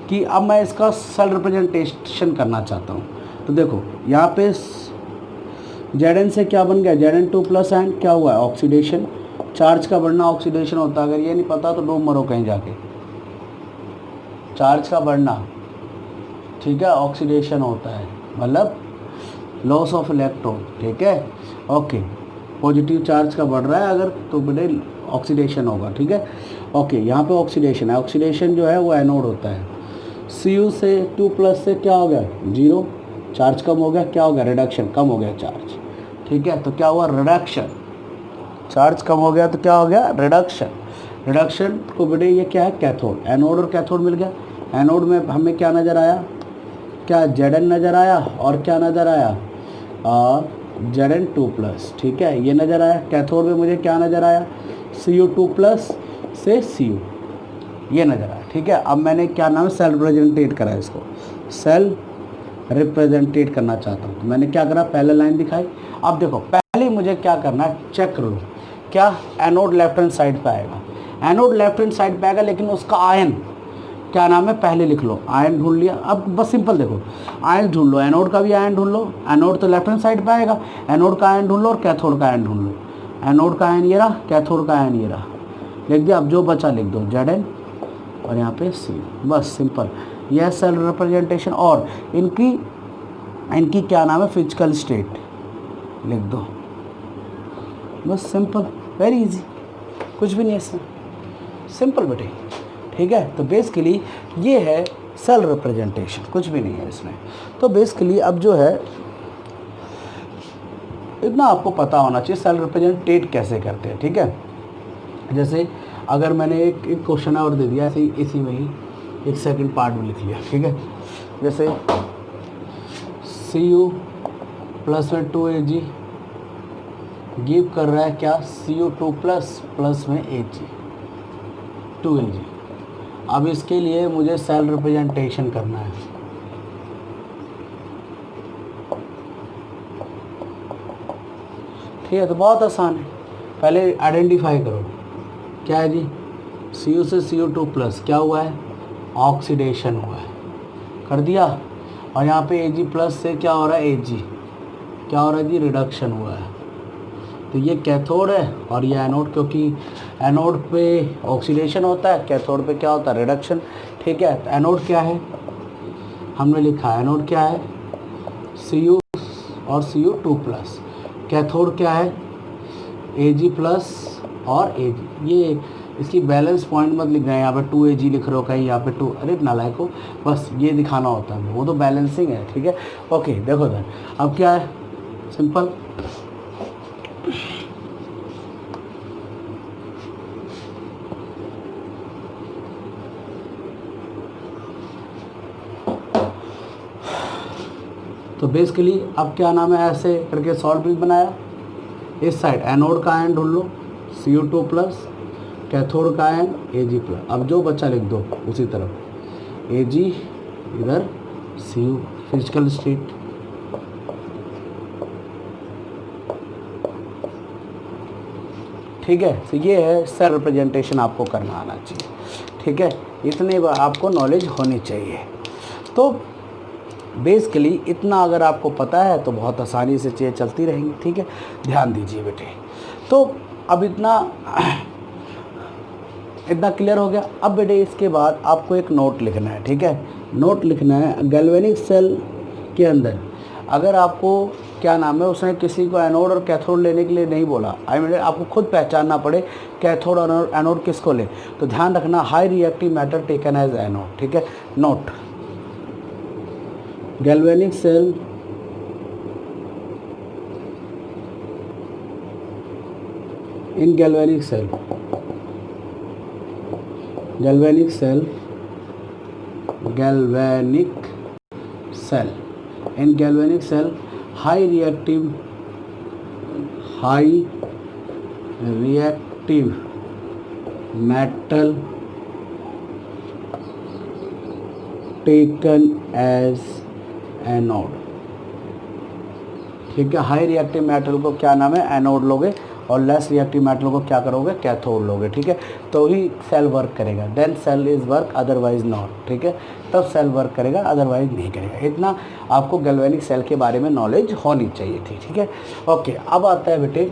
कि अब मैं इसका सेल रिप्रेजेंटेशन करना चाहता हूँ। तो देखो यहाँ पे Zn से क्या बन गया, Zn2 प्लस आयन, क्या हुआ है, ऑक्सीडेशन। चार्ज का बढ़ना ऑक्सीडेशन होता है, अगर ये नहीं पता तो डूब मरो कहीं जाके। चार्ज का बढ़ना, ठीक है, ऑक्सीडेशन होता है, मतलब लॉस ऑफ इलेक्ट्रॉन। ठीक है, ओके, पॉजिटिव चार्ज का बढ़ रहा है अगर, तो बड़े ऑक्सीडेशन होगा। ठीक है, ओके, यहाँ पे ऑक्सीडेशन है, ऑक्सीडेशन जो है वो एनोड होता है। Cu से 2 प्लस से क्या हो गया, 0, चार्ज कम हो गया, क्या हो गया, रिडक्शन, कम हो गया चार्ज। ठीक है, तो क्या हुआ, रिडक्शन, चार्ज कम हो गया तो क्या हो गया, रिडक्शन। रिडक्शन को बेटे ये क्या है, कैथोड, एनोड और कैथोड मिल गया। एनोड में हमें क्या नज़र आया, क्या Zn नज़र आया, और क्या नज़र आया, Zn2 प्लस। ठीक है, ये नज़र आया। कैथोड में मुझे क्या नज़र आया, Cu2 प्लस से Cu, ये नज़र आया। ठीक है, अब मैंने क्या नाम, सेल रिप्रेजेंटेट करा है, इसको सेल रिप्रेजेंटेट करना चाहता हूँ। तो मैंने क्या करा, पहले लाइन दिखाई। अब देखो पहले मुझे क्या करना है, चेक कर लो, क्या एनोड लेफ्ट हैंड साइड पे आएगा, एनोड लेफ्ट हैंड साइड पे आएगा, लेकिन उसका आयन क्या नाम है, पहले लिख लो। आयन ढूंढ लिया, अब बस सिंपल देखो, आयन ढूंढ लो, एनोड का भी आयन ढूंढ लो। एनोड तो लेफ्ट हैंड साइड पे आएगा, एनोड का आयन ढूंढ लो और कैथोड का आयन ढूंढ लो। एनोड का आयन ये रहा, कैथोड का आयन ये रहा, लिख दिया। अब जो बचा लिख दो Zn और यहाँ पे Cu, बस सिंपल। यह सेल रिप्रेजेंटेशन, और इनकी क्या नाम है, फिजिकल स्टेट लिख दो, बस सिंपल, वेरी इजी, कुछ भी नहीं है इसमें, सिंपल बेटे। ठीक है, तो बेसिकली ये है सेल रिप्रेजेंटेशन, कुछ भी नहीं है इसमें। तो बेसिकली अब जो है इतना आपको पता होना चाहिए सेल रिप्रेजेंटेट कैसे करते हैं। ठीक है, जैसे अगर मैंने एक क्वेश्चन और दे दिया, ऐसे इसी में ही एक सेकंड पार्ट में लिख लिया। ठीक है, जैसे Cu प्लस में 2Ag गिव कर रहा है क्या, Cu2 प्लस प्लस में Ag 2Ag। अब इसके लिए मुझे सेल रिप्रेजेंटेशन करना है। ठीक है, तो बहुत आसान है, पहले आइडेंटिफाई करो क्या है जी, Cu से Cu2 प्लस क्या हुआ है, ऑक्सीडेशन हुआ है, कर दिया। और यहाँ पे Ag प्लस से क्या हो रहा है, Ag क्या हो रहा है जी, रिडक्शन हुआ है। तो ये कैथोड है और ये एनोड, क्योंकि एनोड पे ऑक्सीडेशन होता है, कैथोड पे क्या होता है, रिडक्शन। ठीक है, तो एनोड क्या है, हमने लिखा है एनोड क्या है, Cu और Cu2+। कैथोड क्या है, Ag+ और Ag। ये इसकी बैलेंस पॉइंट मत लिख रहे हैं, यहाँ पे 2Ag लिख रहे हो कहीं, यहाँ पे 2, अरे नालायक को, बस ये दिखाना होता है, वो तो बैलेंसिंग है। ठीक है, ओके देखो सर, अब क्या है, सिंपल, तो बेसिकली अब क्या नाम है, ऐसे करके सॉल्ट ब्रिज बनाया। इस साइड एनोड का आयन ढूंढ लो Cu2+, कैथोड का आयन Ag+। अब जो बच्चा लिख दो उसी तरफ, Ag इधर Cu, फिजिकल स्टेट। ठीक है, तो ये है सेल रिप्रेजेंटेशन, आपको करना आना चाहिए। ठीक है, इतने आपको नॉलेज होनी चाहिए। तो बेसिकली इतना अगर आपको पता है तो बहुत आसानी से चीज़ें चलती रहेंगी। ठीक है, ध्यान दीजिए बेटे। तो अब इतना क्लियर हो गया। अब बेटे इसके बाद आपको एक नोट लिखना है। ठीक है, नोट लिखना है, गैल्वेनिक सेल के अंदर अगर आपको क्या नाम है, उसने किसी को एनोड और कैथोड लेने के लिए नहीं बोला, आपको खुद पहचानना पड़े कैथोड और एनोड किसको ले, तो ध्यान रखना high reactive matter taken as anode. ठीक है, note, galvanic cell in galvanic cell in galvanic cell high reactive metal taken as anode. ठीक है, हाई रिएक्टिव मेटल को क्या नाम है, एनोड लोगे, और लेस रिएक्टिव मेटल को क्या करोगे, कैथोड लोगे। ठीक है, तो ही सेल वर्क करेगा, then cell is work, otherwise not. ठीक है, तब सेल वर्क करेगा, अदरवाइज नहीं करेगा। इतना आपको गैल्वेनिक सेल के बारे में नॉलेज होनी चाहिए थी। ठीक है, ओके। अब आता है बेटे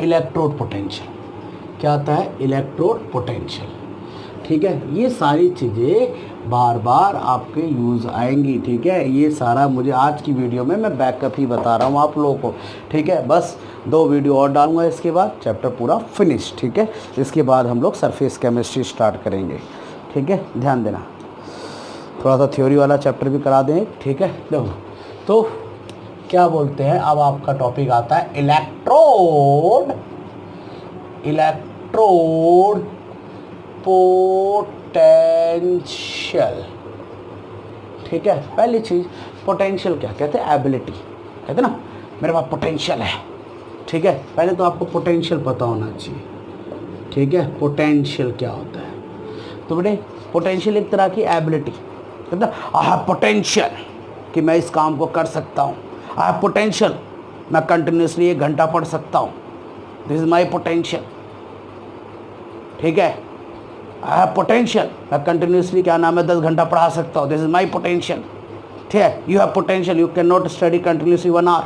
इलेक्ट्रोड पोटेंशियल। क्या आता है, इलेक्ट्रोड पोटेंशियल। ठीक है, ये सारी चीज़ें बार बार आपके यूज़ आएंगी। ठीक है, ये सारा मुझे आज की वीडियो में मैं बैकअप ही बता रहा हूँ आप लोगों को। ठीक है, बस 2 वीडियो और डालूंगा, इसके बाद चैप्टर पूरा फिनिश। ठीक है, इसके बाद हम लोग सरफेस केमिस्ट्री स्टार्ट करेंगे। ठीक है, ध्यान देना, थोड़ा सा थ्योरी वाला चैप्टर भी करा दें। ठीक है, देखो तो क्या बोलते हैं, अब आपका टॉपिक आता है इलेक्ट्रोड पोटेंशियल। ठीक है, पहली चीज पोटेंशियल क्या कहते हैं, एबिलिटी कहते हैं ना, मेरे पास पोटेंशियल है। ठीक है, पहले तो आपको पोटेंशियल पता होना चाहिए। ठीक है, पोटेंशियल क्या होता है, तो बेटे पोटेंशियल एक तरह की एबिलिटी, कहते हैं आई हैव पोटेंशियल कि मैं इस काम को कर सकता हूँ, आई हैव पोटेंशियल मैं कंटिन्यूसली 1 घंटा पढ़ सकता हूँ, दिस इज माई पोटेंशियल। ठीक है, आई हैव पोटेंशियल मैं कंटिन्यूसली क्या नाम है 10 घंटा पढ़ा सकता हूँ, दिस इज माई पोटेंशियल। ठीक है, you have potential you can not study continuously 1 hour.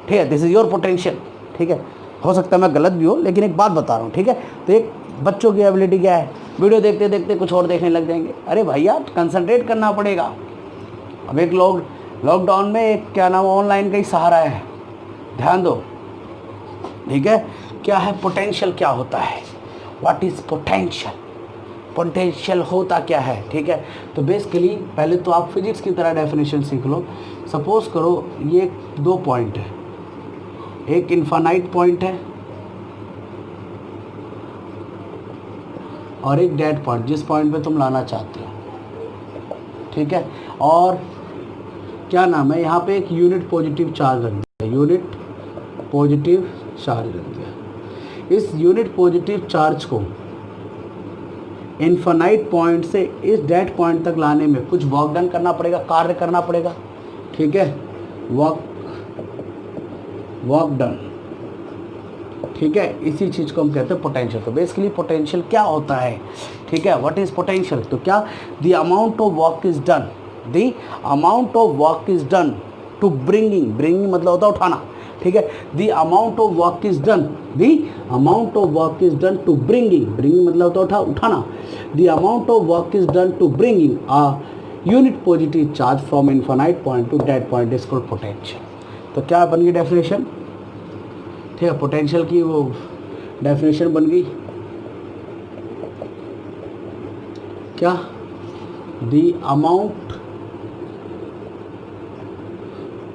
ठीक है, दिस इज योर पोटेंशियल। ठीक है, हो सकता है मैं गलत भी हो, लेकिन एक बात बता रहा हूँ। ठीक है, तो एक बच्चों की एबिलिटी क्या है, वीडियो देखते देखते कुछ और देखने लग जाएंगे। अरे भैया कंसंट्रेट करना पड़ेगा। अब एक लोग लॉकडाउन में एक क्या नाम ऑनलाइन का ही सहारा है, ध्यान दो। ठीक है, क्या है पोटेंशियल, क्या होता है, व्हाट इज पोटेंशियल, पोटेंशियल होता क्या है। ठीक है, तो बेसिकली पहले तो आप फिजिक्स की तरह डेफिनेशन सीख लो। सपोज करो ये 2 पॉइंट है, एक इनफाइनाइट पॉइंट है और एक डेड पॉइंट, जिस पॉइंट पे तुम लाना चाहते हो। ठीक है, और क्या नाम है, यहाँ पे एक यूनिट पॉजिटिव चार्ज रख दिया, यूनिट पॉजिटिव चार्ज रख दिया। इस यूनिट पॉजिटिव चार्ज को इनफाइनाइट पॉइंट से इस डेड पॉइंट तक लाने में कुछ वर्क डन करना पड़ेगा, कार्य करना पड़ेगा। ठीक है, वर्क डन। ठीक है, इसी चीज़ को हम कहते हैं पोटेंशियल। तो बेसिकली पोटेंशियल क्या होता है, ठीक है, व्हाट इज पोटेंशियल, तो क्या the amount of work is done, the amount of work is done to bringing मतलब होता है उठाना, ठीक है। The amount of work is done, the amount of work is done to bringing, bringing मतलब तो उठाना, the amount of work is done to bringing a unit positive charge from infinite point to dead point is called potential. तो क्या बन गई definition, ठीक है, potential की वो डेफिनेशन बन गई क्या, the amount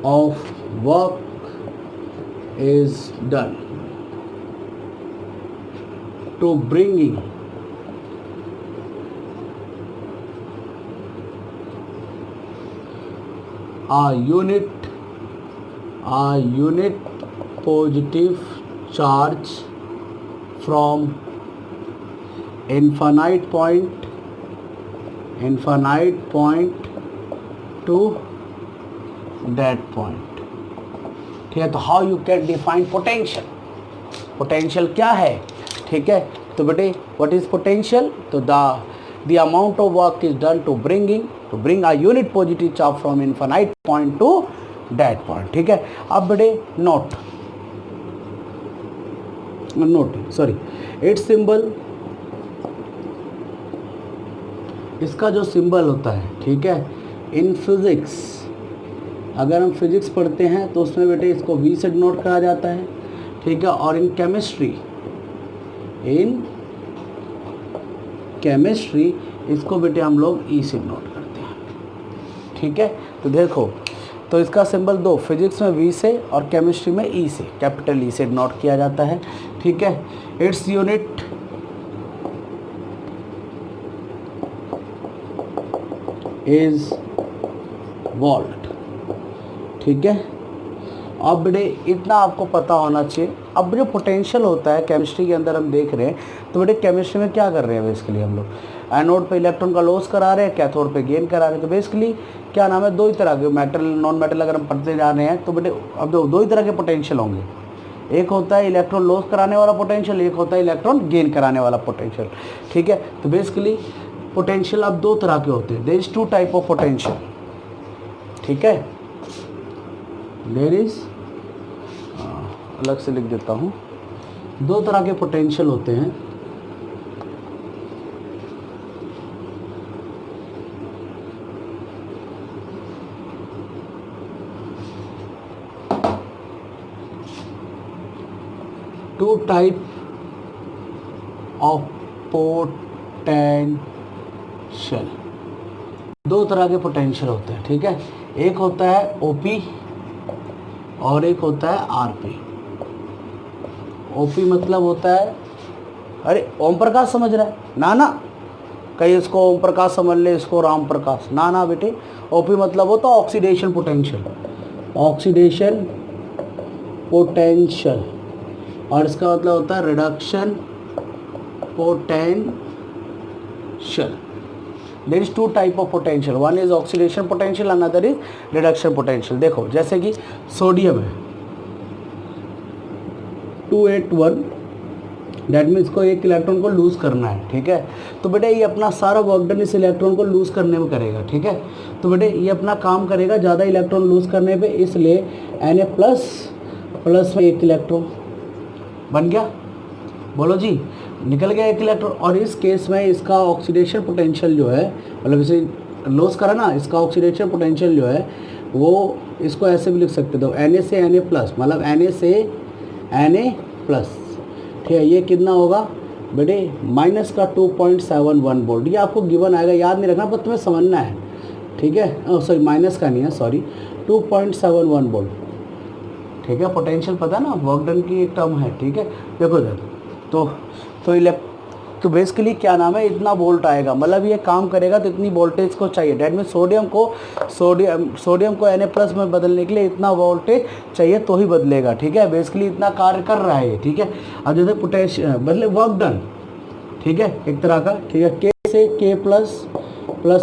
of work is done to bringing a unit positive charge from infinite point to that point, ठीक है। तो how you can define potential, potential क्या है, ठीक है। तो बेटे व्हाट इज पोटेंशियल, तो the amount of work is done to bring a unit positive charge from infinite point to that point, ठीक है। अब बेटे नोट सॉरी इट्स सिंबल, इसका जो सिंबल होता है, ठीक है, इन फिजिक्स अगर हम फिजिक्स पढ़ते हैं तो उसमें बेटे इसको V से डिनोट करा जाता है, ठीक है। और इन केमिस्ट्री इसको बेटे हम लोग E से डिनोट करते हैं, ठीक है। तो देखो, तो इसका सिंबल दो, फिजिक्स में V से और केमिस्ट्री में E से, कैपिटल E से डिनोट किया जाता है, ठीक है। इट्स यूनिट इज वोल्ट, ठीक है। अब बेटे इतना आपको पता होना चाहिए। अब जो पोटेंशियल होता है केमिस्ट्री के अंदर हम देख रहे हैं, तो बेटे केमिस्ट्री में क्या कर रहे हैं बेसिकली हम लोग, एनोड पे इलेक्ट्रॉन का लॉस करा रहे हैं, कैथोड पे गेन करा रहे हैं। तो बेसिकली क्या नाम है, दो ही तरह के मेटल नॉन मेटल अगर हम पढ़ते जा रहे हैं तो बेटे अब दो ही तरह के पोटेंशियल होंगे, एक होता है इलेक्ट्रॉन लॉस कराने वाला पोटेंशियल, एक होता है इलेक्ट्रॉन गेन कराने वाला पोटेंशियल, ठीक है। तो बेसिकली पोटेंशियल अब दो तरह के होते हैं, there is two type of potential, ठीक है। देयर इज अलग से लिख देता हूँ, दो तरह के पोटेंशियल होते हैं। टू टाइप ऑफ पोटेंशियल, दो तरह के पोटेंशियल होते हैं, ठीक है। एक होता है ओपी और एक होता है आरपी। ओपी मतलब होता है, अरे ओम प्रकाश समझ रहा है ना, कहीं इसको ओम प्रकाश समझ ले, इसको राम प्रकाश, ना बेटे। ओपी मतलब होता है ऑक्सीडेशन पोटेंशियल, ऑक्सीडेशन पोटेंशियल, और इसका मतलब होता है reduction potential. There is two type of potential, one is oxidation potential, another is reduction potential. देखो जैसे कि सोडियम है 281, दैट मीन्स को एक इलेक्ट्रॉन को लूज़ करना है, ठीक है। तो बेटे ये अपना सारा वर्क डन इस इलेक्ट्रॉन को लूज़ करने में करेगा, ठीक है। तो बेटे ये अपना काम करेगा ज़्यादा इलेक्ट्रॉन लूज़ करने पे, इसलिए Na++ में एक इलेक्ट्रॉन बन गया, बोलो जी, निकल गया एक इलेक्ट्रॉन। और इस केस में इसका ऑक्सीडेशन पोटेंशियल जो है, मतलब इसे लॉस करा ना, इसका ऑक्सीडेशन पोटेंशियल जो है वो इसको ऐसे भी लिख सकते हो, Na से Na+, मतलब Na से Na+, ठीक है। ये कितना होगा बेटे, माइनस का 2.71 वोल्ट, ये आपको गिवन आएगा, याद नहीं रखना, पर तुम्हें समझना है, ठीक है। सॉरी माइनस का नहीं है, सॉरी 2.71 वोल्ट, ठीक है। पोटेंशियल पता ना, वर्क डन की एक टर्म है, ठीक है। देखो तो बेसिकली क्या नाम है, इतना वोल्ट आएगा, मतलब ये काम करेगा तो इतनी वोल्टेज को चाहिए। डेट में सोडियम को Na+ में बदलने के लिए इतना वोल्टेज चाहिए तो ही बदलेगा, ठीक है। बेसिकली इतना कार्य कर रहा है ये, ठीक है। अब जैसे पोटेंशियल बदले वर्क डन, ठीक है, एक तरह का, ठीक है। K से K+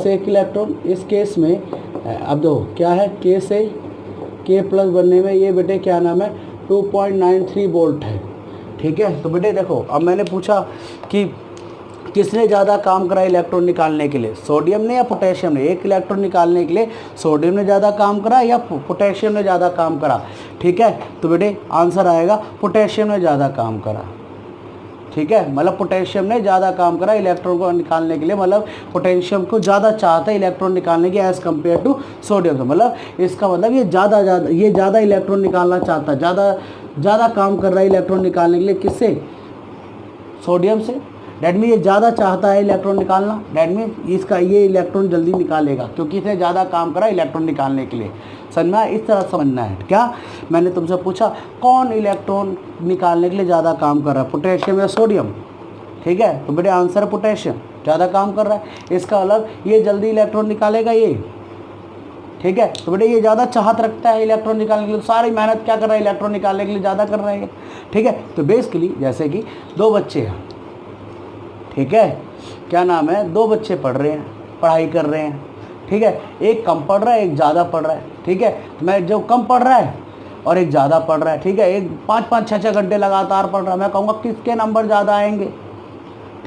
एक इलेक्ट्रॉन, इस केस में अब दो क्या है, K से K+ बनने में ये बेटे क्या नाम है 2.93 वोल्ट है, ठीक है। तो बेटे देखो, अब मैंने पूछा कि किसने ज़्यादा काम करा इलेक्ट्रॉन निकालने के लिए, सोडियम ने या पोटेशियम ने। एक इलेक्ट्रॉन निकालने के लिए सोडियम ने ज़्यादा काम करा या पोटेशियम ने ज़्यादा काम करा, ठीक है, तो बेटे आंसर आएगा पोटेशियम ने ज़्यादा काम करा। ठीक है, मतलब पोटेशियम ने ज़्यादा काम करा इलेक्ट्रॉन को निकालने के लिए, मतलब पोटेशियम को ज़्यादा चाहता है इलेक्ट्रॉन निकालने की एज़ कम्पेयर टू सोडियम से। मतलब इसका मतलब ये ज़्यादा इलेक्ट्रॉन निकालना चाहता है, ज़्यादा काम कर रहा है इलेक्ट्रॉन निकालने के लिए, किससे? सोडियम से। डैट मीन ये ज़्यादा चाहता है इलेक्ट्रॉन निकालना, डैट मीन इसका ये इलेक्ट्रॉन जल्दी निकालेगा क्योंकि इसने ज़्यादा काम करा इलेक्ट्रॉन निकालने के लिए। समझना है, इस तरह समझना है। क्या मैंने तुमसे पूछा कौन इलेक्ट्रॉन निकालने के लिए ज़्यादा काम कर रहा है, पोटेशियम या सोडियम? ठीक है, तो बेटे आंसर है पोटेशियम ज़्यादा काम कर रहा है। इसका मतलब ये जल्दी इलेक्ट्रॉन निकालेगा ये। ठीक है, तो बेटे ये ज़्यादा चाहत रखता है इलेक्ट्रॉन निकालने के लिए, सारी मेहनत क्या कर रहा है इलेक्ट्रॉन निकालने के लिए ज़्यादा कर रहा है। ठीक है, तो बेसिकली जैसे कि दो बच्चे हैं, ठीक है, क्या नाम है, दो बच्चे पढ़ रहे हैं, पढ़ाई कर रहे हैं। ठीक है, एक कम पढ़ रहा है, एक ज़्यादा पढ़ रहा है। ठीक है, मैं जो कम पढ़ रहा है और एक ज़्यादा पढ़ रहा है, ठीक है, एक 5-5, 6-6 घंटे लगातार पढ़ रहा है, मैं कहूँगा किसके नंबर ज़्यादा आएंगे?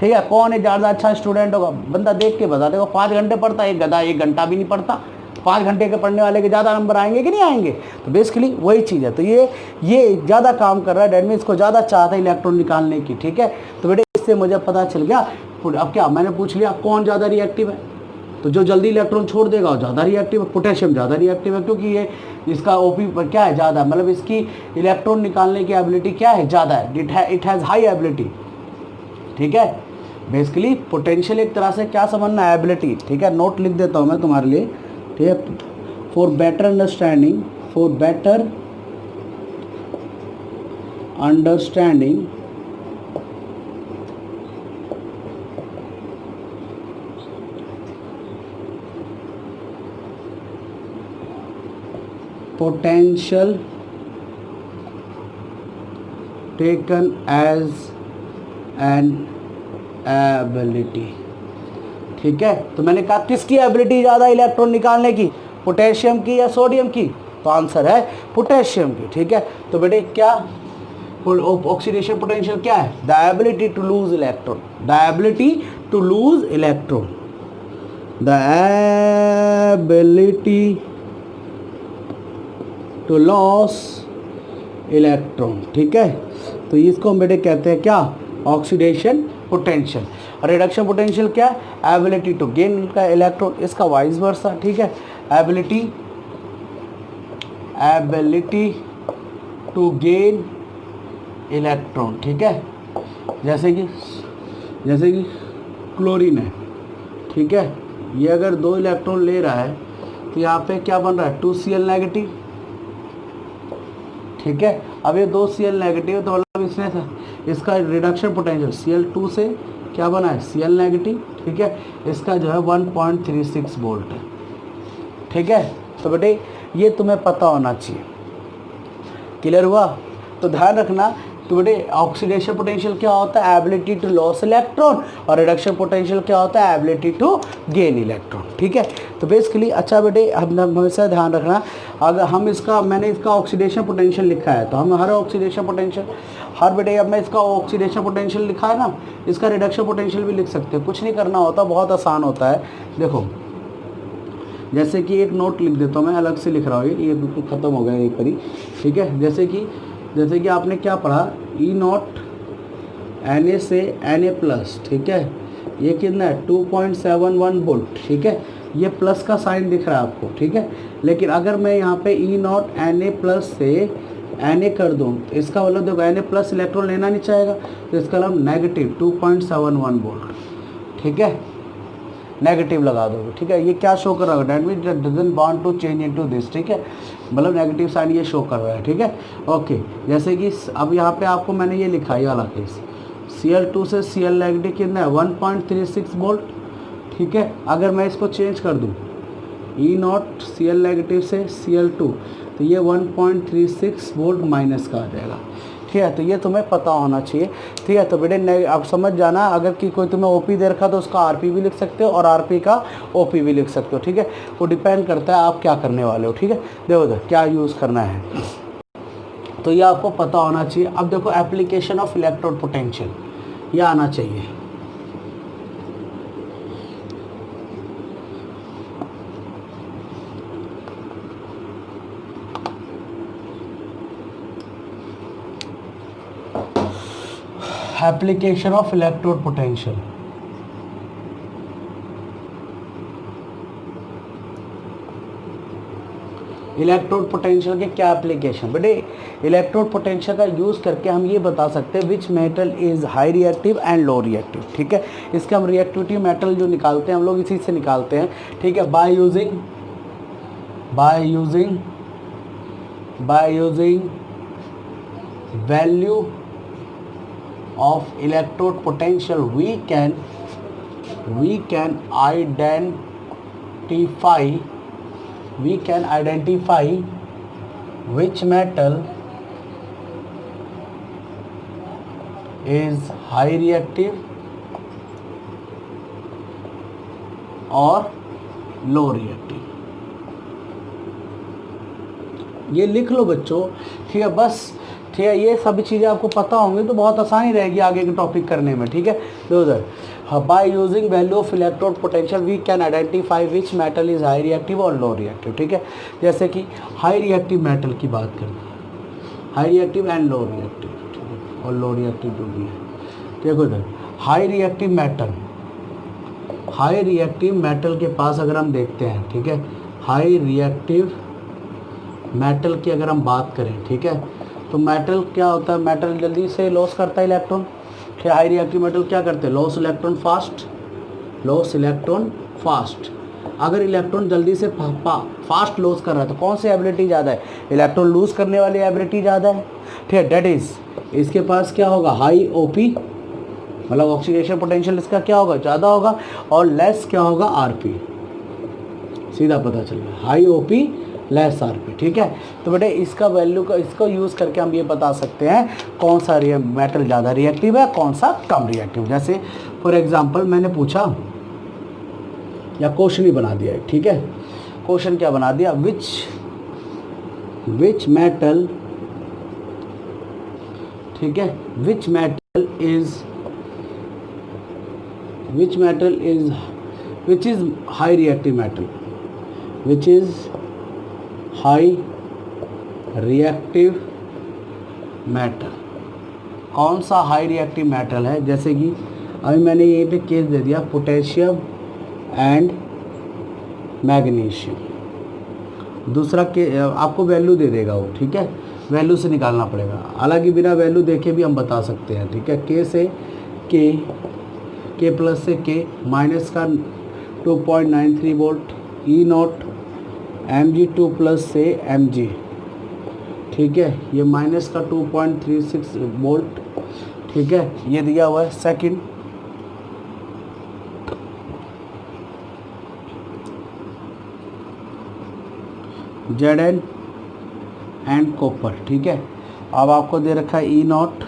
ठीक है, कौन है ज़्यादा अच्छा स्टूडेंट होगा? बंदा देख के बता देगा। 5 घंटे पढ़ता है, एक गधा 1 घंटा भी नहीं पढ़ता, 5 घंटे के पढ़ने वाले के ज़्यादा नंबर आएंगे कि नहीं आएंगे? तो बेसिकली वही चीज़ है। तो ये ज़्यादा काम कर रहा है, डैट मीन्स इसको ज़्यादा चाहता है इलेक्ट्रॉन निकालने की। ठीक है, तो बेटे इससे मुझे पता चल गया। अब क्या मैंने पूछ लिया कौन ज़्यादा रिएक्टिव है, तो जो जल्दी इलेक्ट्रॉन छोड़ देगा वो ज़्यादा रिएक्टिव है, पोटेशियम ज़्यादा रिएक्टिव है, क्योंकि ये इसका ओपी पर क्या है ज़्यादा, मतलब इसकी इलेक्ट्रॉन निकालने की एबिलिटी क्या है, ज़्यादा है, इट हैज़ हाई एबिलिटी। ठीक है, बेसिकली पोटेंशियल एक तरह से क्या समझना है, एबिलिटी। ठीक है, नोट लिख देता हूँ मैं तुम्हारे लिए। ठीक है, for better understanding potential taken as an ability। ठीक है, तो मैंने कहा किसकी एबिलिटी ज़्यादा इलेक्ट्रॉन निकालने की, पोटेशियम की या सोडियम की? तो आंसर है पोटेशियम की। ठीक है, तो बेटे क्या ऑक्सीडेशन पोटेंशियल क्या है? The ability to lose electron, the ability to lose electron, the ability to loss electron. ठीक है, तो इसको हम बेटे कहते हैं क्या, ऑक्सीडेशन पोटेंशियल। रिडक्शन पोटेंशियल क्या है, एबिलिटी टू गेन का इलेक्ट्रॉन, इसका वाइस वर्सा। ठीक है, एबिलिटी टू गेन इलेक्ट्रॉन। ठीक है, जैसे कि क्लोरीन है। ठीक है, ये अगर 2 इलेक्ट्रॉन ले रहा है तो यहाँ पे क्या बन रहा है, 2Cl नेगेटिव। ठीक है, अब ये 2Cl नेगेटिव, तो मतलब इसने इसका रिडक्शन पोटेंशियल Cl2 से क्या बना है, Cl नेगेटिव। ठीक है, इसका जो है 1.36 वोल्ट है। ठीक है, तो बेटे ये तुम्हें पता होना चाहिए। क्लियर हुआ? तो ध्यान रखना। तो बेटे ऑक्सीडेशन पोटेंशियल क्या होता है, एबिलिटी टू लॉस इलेक्ट्रॉन, और रिडक्शन पोटेंशियल क्या होता है, एबिलिटी टू गेन इलेक्ट्रॉन। ठीक है, तो बेसिकली अच्छा बेटे हम हमेशा ध्यान रखना, अगर हम मैंने इसका ऑक्सीडेशन पोटेंशियल लिखा है, तो हम हर ऑक्सीडेशन पोटेंशियल बेटे अब मैं इसका ऑक्सीडेशन पोटेंशियल लिखा है ना, इसका रिडक्शन पोटेंशियल भी लिख सकते हो, कुछ नहीं करना होता, बहुत आसान होता है। देखो जैसे कि एक नोट लिख देता हूँ मैं, अलग से लिख रहा हूँ, ये बिल्कुल ख़त्म हो गया एक बारी। ठीक है, जैसे कि आपने क्या पढ़ा, E0 Na से Na+। ठीक है, ये कितना है, 2.71 वोल्ट। ठीक है, ये प्लस का साइन दिख रहा है आपको। ठीक है, लेकिन अगर मैं यहाँ पे E0 Na+ से Na कर दूँ, तो इसका मतलब देखो Na+ इलेक्ट्रॉन लेना नहीं चाहेगा, तो इसका मतलब नेगेटिव 2.71 वोल्ट। ठीक है, नेगेटिव लगा दोगे। ठीक है, ये क्या शो कर रहा है, that mean doesn't want to change into this. ठीक है, मतलब नेगेटिव साइन ये शो कर रहा है। ठीक है, ओके, जैसे कि अब यहाँ पे आपको मैंने ये लिखा है वाला केस, Cl2 से Cl नेगेटिव कितना है, 1.36 वोल्ट। ठीक है, अगर मैं इसको चेंज कर दूँ E0 Cl नेगेटिव से Cl2, तो ये 1.36 वोल्ट माइनस का आ जाएगा। ठीक है, तो ये तुम्हें पता होना चाहिए। ठीक है, तो बेटे आप समझ जाना, अगर कि कोई तुम्हें ओपी दे रखा तो उसका आरपी भी लिख सकते हो और आरपी का ओपी भी लिख सकते हो। ठीक है, वो डिपेंड करता है आप क्या करने वाले हो। ठीक है, देखो क्या यूज़ करना है, तो ये आपको पता होना चाहिए। अब देखो एप्लीकेशन ऑफ इलेक्ट्रोड पोटेंशियल, ये आना चाहिए। Application of electrode potential. Electrode potential के क्या एप्लीकेशन बेटे, इलेक्ट्रोड पोटेंशियल का यूज़ करके हम ये बता सकते हैं विच metal is high reactive and low reactive. ठीक है, इसके हम रिएक्टिविटी मेटल जो निकालते हैं हम लोग इसी से निकालते हैं। ठीक है, by using value of electrode potential we can identify which metal is high reactive और low reactive। ये लिख लो बच्चों, ठीक है, बस ठीक है, ये सभी चीज़ें आपको पता होंगी तो बहुत आसानी रहेगी आगे के टॉपिक करने में। ठीक है, उधर by using value of electrode potential we can identify which metal is high reactive और लो रिएक्टिव। ठीक है, जैसे कि हाई रिएक्टिव मेटल की बात करें, high reactive and low reactive, ठीक है, और लो रिएक्टिव जो भी है। देखो इधर हाई रिएक्टिव मेटल के पास अगर हम देखते हैं, ठीक है, हाई रिएक्टिव मेटल की अगर हम बात करें, ठीक है, तो मेटल क्या होता है, मेटल जल्दी से लॉस करता है इलेक्ट्रॉन। ठीक है, हाई रिएक्टिव मेटल क्या करते हैं, लॉस इलेक्ट्रॉन फास्ट। अगर इलेक्ट्रॉन जल्दी से फास्ट लॉस कर रहा है तो कौन सी एबिलिटी ज़्यादा है, इलेक्ट्रॉन लूज करने वाली एबिलिटी ज़्यादा है। ठीक है, डेट इज इसके पास क्या होगा, हाई ओपी, मतलब ऑक्सीडेशन पोटेंशियल इसका क्या होगा, ज़्यादा होगा, और लेस क्या होगा, आरपी। सीधा पता चल गया, हाई ओपी लेस आरपी। ठीक है, तो बेटे इसका वैल्यू का इसको यूज़ करके हम ये बता सकते हैं कौन सा मेटल ज़्यादा रिएक्टिव है, कौन सा कम रिएक्टिव। जैसे फॉर एग्जांपल मैंने पूछा या क्वेश्चन ही बना दिया है। ठीक है, क्वेश्चन क्या बना दिया, विच मेटल, ठीक है, which metal is high reactive metal, which is high reactive metal, कौन सा हाई रिएक्टिव मेटल है। जैसे कि अभी मैंने यहीं पे केस दे दिया, पोटेशियम एंड मैग्नीशियम। दूसरा के आपको वैल्यू दे देगा वो, ठीक है, वैल्यू से निकालना पड़ेगा, हालांकि बिना वैल्यू देखे भी हम बता सकते हैं। ठीक है, के से के प्लस से के माइनस का 2.93 volt, E not Mg2 plus से Mg, ठीक है, ये माइनस का 2.36 वोल्ट। ठीक है, ये दिया हुआ है। Second Zn and copper. ठीक है, अब आपको दे रखा है ई नॉट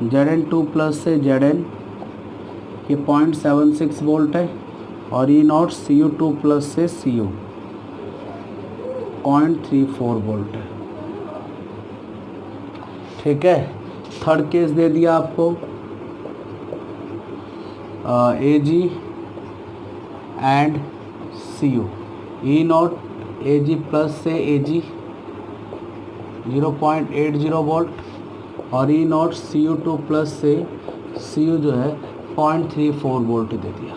Zn2 प्लस से Zn, ये 0.76 वोल्ट है, और ई नॉट Cu2 प्लस से Cu 0.34 वोल्ट है। ठीक है, थर्ड केस दे दिया आपको Ag and Cu, E not Ag plus से Ag 0.80 वोल्ट, और ई नॉट Cu2 प्लस से Cu जो है 0.34 वोल्ट दे दिया।